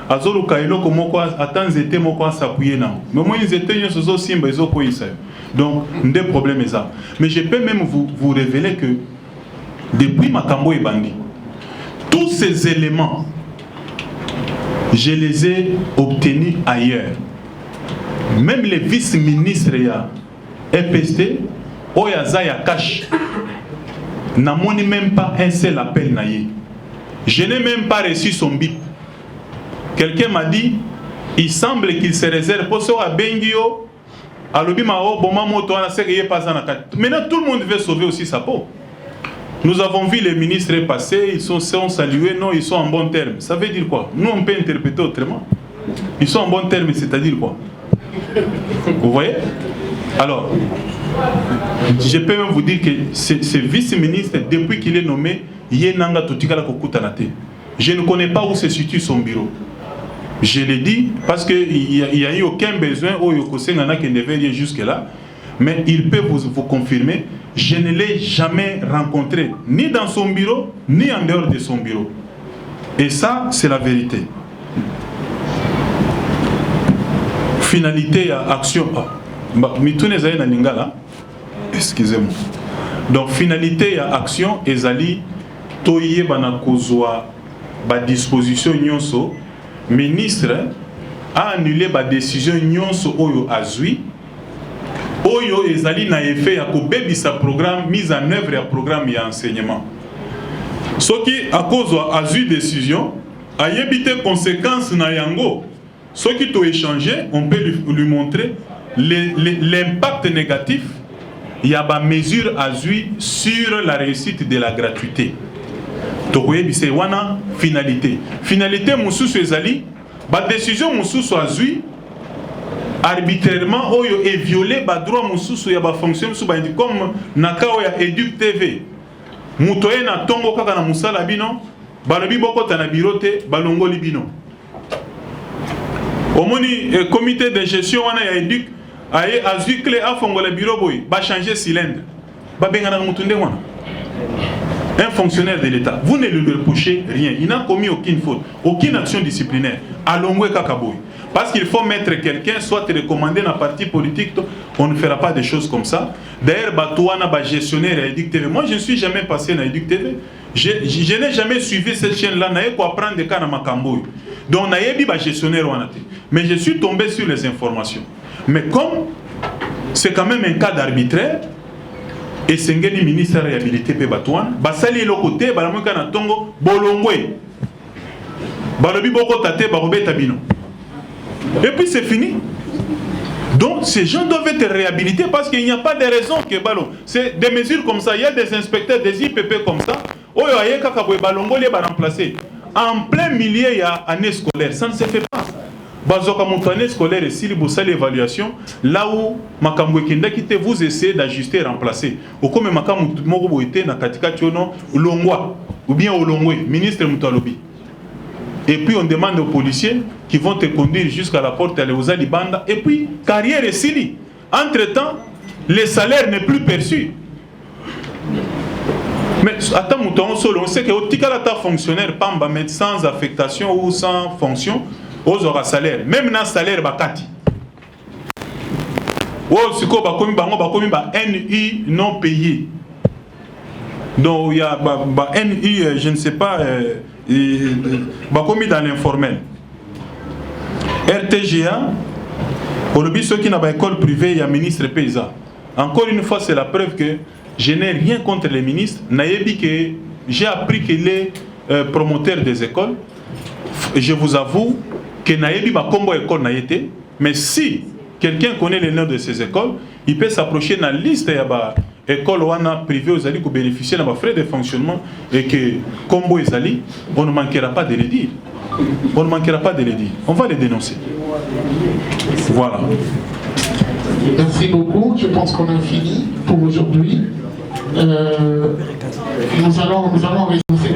Azolo kailo comme quoi attends était mon quoi s'appuyer non mais moi ils étaient ils sont simba ils ont quoi ça donc des problèmes ça mais je peux même vous révéler que depuis Makambo et Bandi tous ces éléments je les ai obtenus ailleurs même les vice-ministres ya EPST Oyaza ya cash n'a même pas un seul appel naïe je n'ai même pas reçu son bip. Quelqu'un m'a dit, il semble qu'il se réserve pour ça à Bengio, à l'Obimao, Bomamoto, à la pas en accord. Maintenant, tout le monde veut sauver aussi sa peau. Nous avons vu les ministres passer, ils sont salués, non, ils sont en bon terme. Ça veut dire quoi? Nous, on peut interpréter autrement. Ils sont en bon terme, c'est-à-dire quoi? Vous voyez? Alors, je peux même vous dire que ce vice-ministre, depuis qu'il est nommé, Yenanga Totikala Kokutanate. Je ne connais pas où se situe son bureau. Je l'ai dit parce qu'il n'y a eu aucun besoin au Yokosengana qui ne devait rien jusque-là. Mais il peut vous confirmer, je ne l'ai jamais rencontré, ni dans son bureau, ni en dehors de son bureau. Et ça, c'est la vérité. Finalité à action. Excusez-moi. Donc, finalité à action, Ezali, Toye Banakozwa, ba disposition nyonso. Ministre a annulé la décision nyonso oyo azui oyo ezali na effet ya kobebi sa programme mise en œuvre ya programme ya enseignement soki akozwa azui décision ayebite conséquences na yango soki to échanger on peut lui montrer l'impact négatif ya ba mesure azui sur la réussite de la gratuité. C'est wana finalité. Finalité mususu ezali ba décision mususu azui arbitrairement oyo et violer ba droit mususu ya ba fonction sous ba comme nakao ya Educ TV. Mutoye na tongo kaka na musala bino balobi boko ta na birote balongoli bino. Omoni comité de gestion wana ya Educ aye azui clé a fongola bureau boy ba changer cylindre. Ba bengana mutunde wana. Un fonctionnaire de l'État, vous ne lui reprochez rien. Il n'a commis aucune faute, aucune action disciplinaire. Alongwe Kakaboy. Parce qu'il faut mettre quelqu'un, soit recommandé dans un parti politique, on ne fera pas des choses comme ça. D'ailleurs, Batouana, gestionnaire à Educ TV. Moi, je ne suis jamais passé dans Educ TV. Je n'ai jamais suivi cette chaîne-là. Je n'ai pas apprendre des cas dans Makamboy. Donc, je suis gestionnaire. Mais je suis tombé sur les informations. Mais comme c'est quand même un cas d'arbitraire, et c'est un ministre de la réhabilité pe Batouane basali le côté balamuka na tongo bolongwe balobi boko tate barobeta bino et puis c'est fini. Donc ces gens doivent être réhabilités parce qu'il n'y a pas de raison que ballon c'est des mesures comme ça. Il y a des inspecteurs des IPP comme ça oyo aye kaka boy balongo les ba remplacer en plein milieu il y a année scolaire. Ça ne se fait pas. Bazoka montagne scolaire et si l'évaluation l'évaluation là où makambo kenda kite vous essayez d'ajuster et remplacer au comme makambo moko boité na katika tiono longwa ou bien olongwe ministre mutalobi et puis on demande aux policiers qui vont te conduire jusqu'à la porte à l'Eosa Libanda, et puis carrière est silie. Entre-temps, le salaire n'est plus perçu. Mais attends, on sait que au tikalata fonctionnaire, pamba, sans affectation ou sans fonction, aux aura salaire. Même dans salaire, bakati. Ou si ko bakomi NI non payé. Donc il y a NI, je ne sais pas, bakomi dans l'informel. RTGA, pour le ceux qui n'ont pas école privée, il y a ministre paysan. Encore une fois, c'est la preuve que je n'ai rien contre les ministres. J'ai appris que les promoteurs des écoles, je vous avoue que Naïbi ma combo école n'a été, mais si quelqu'un connaît les noms de ces écoles, il peut s'approcher dans la liste des écoles privées aux alliés qui bénéficient de frais de fonctionnement et que combo et alliés, on ne manquera pas de les dire. On ne manquera pas de les dire. On va les dénoncer. Voilà. Merci beaucoup. Je pense qu'on a fini pour aujourd'hui. Nous allons résumer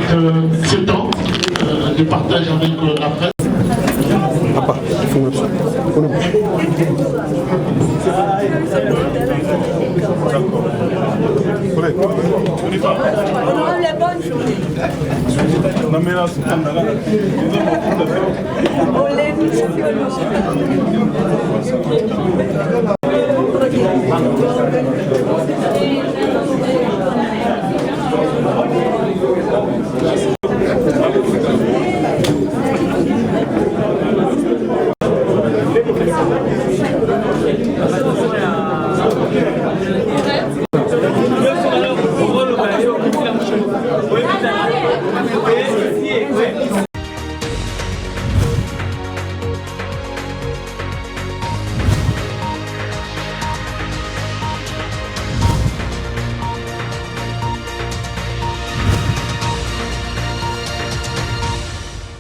ce temps de partage avec la presse. Bonne journée.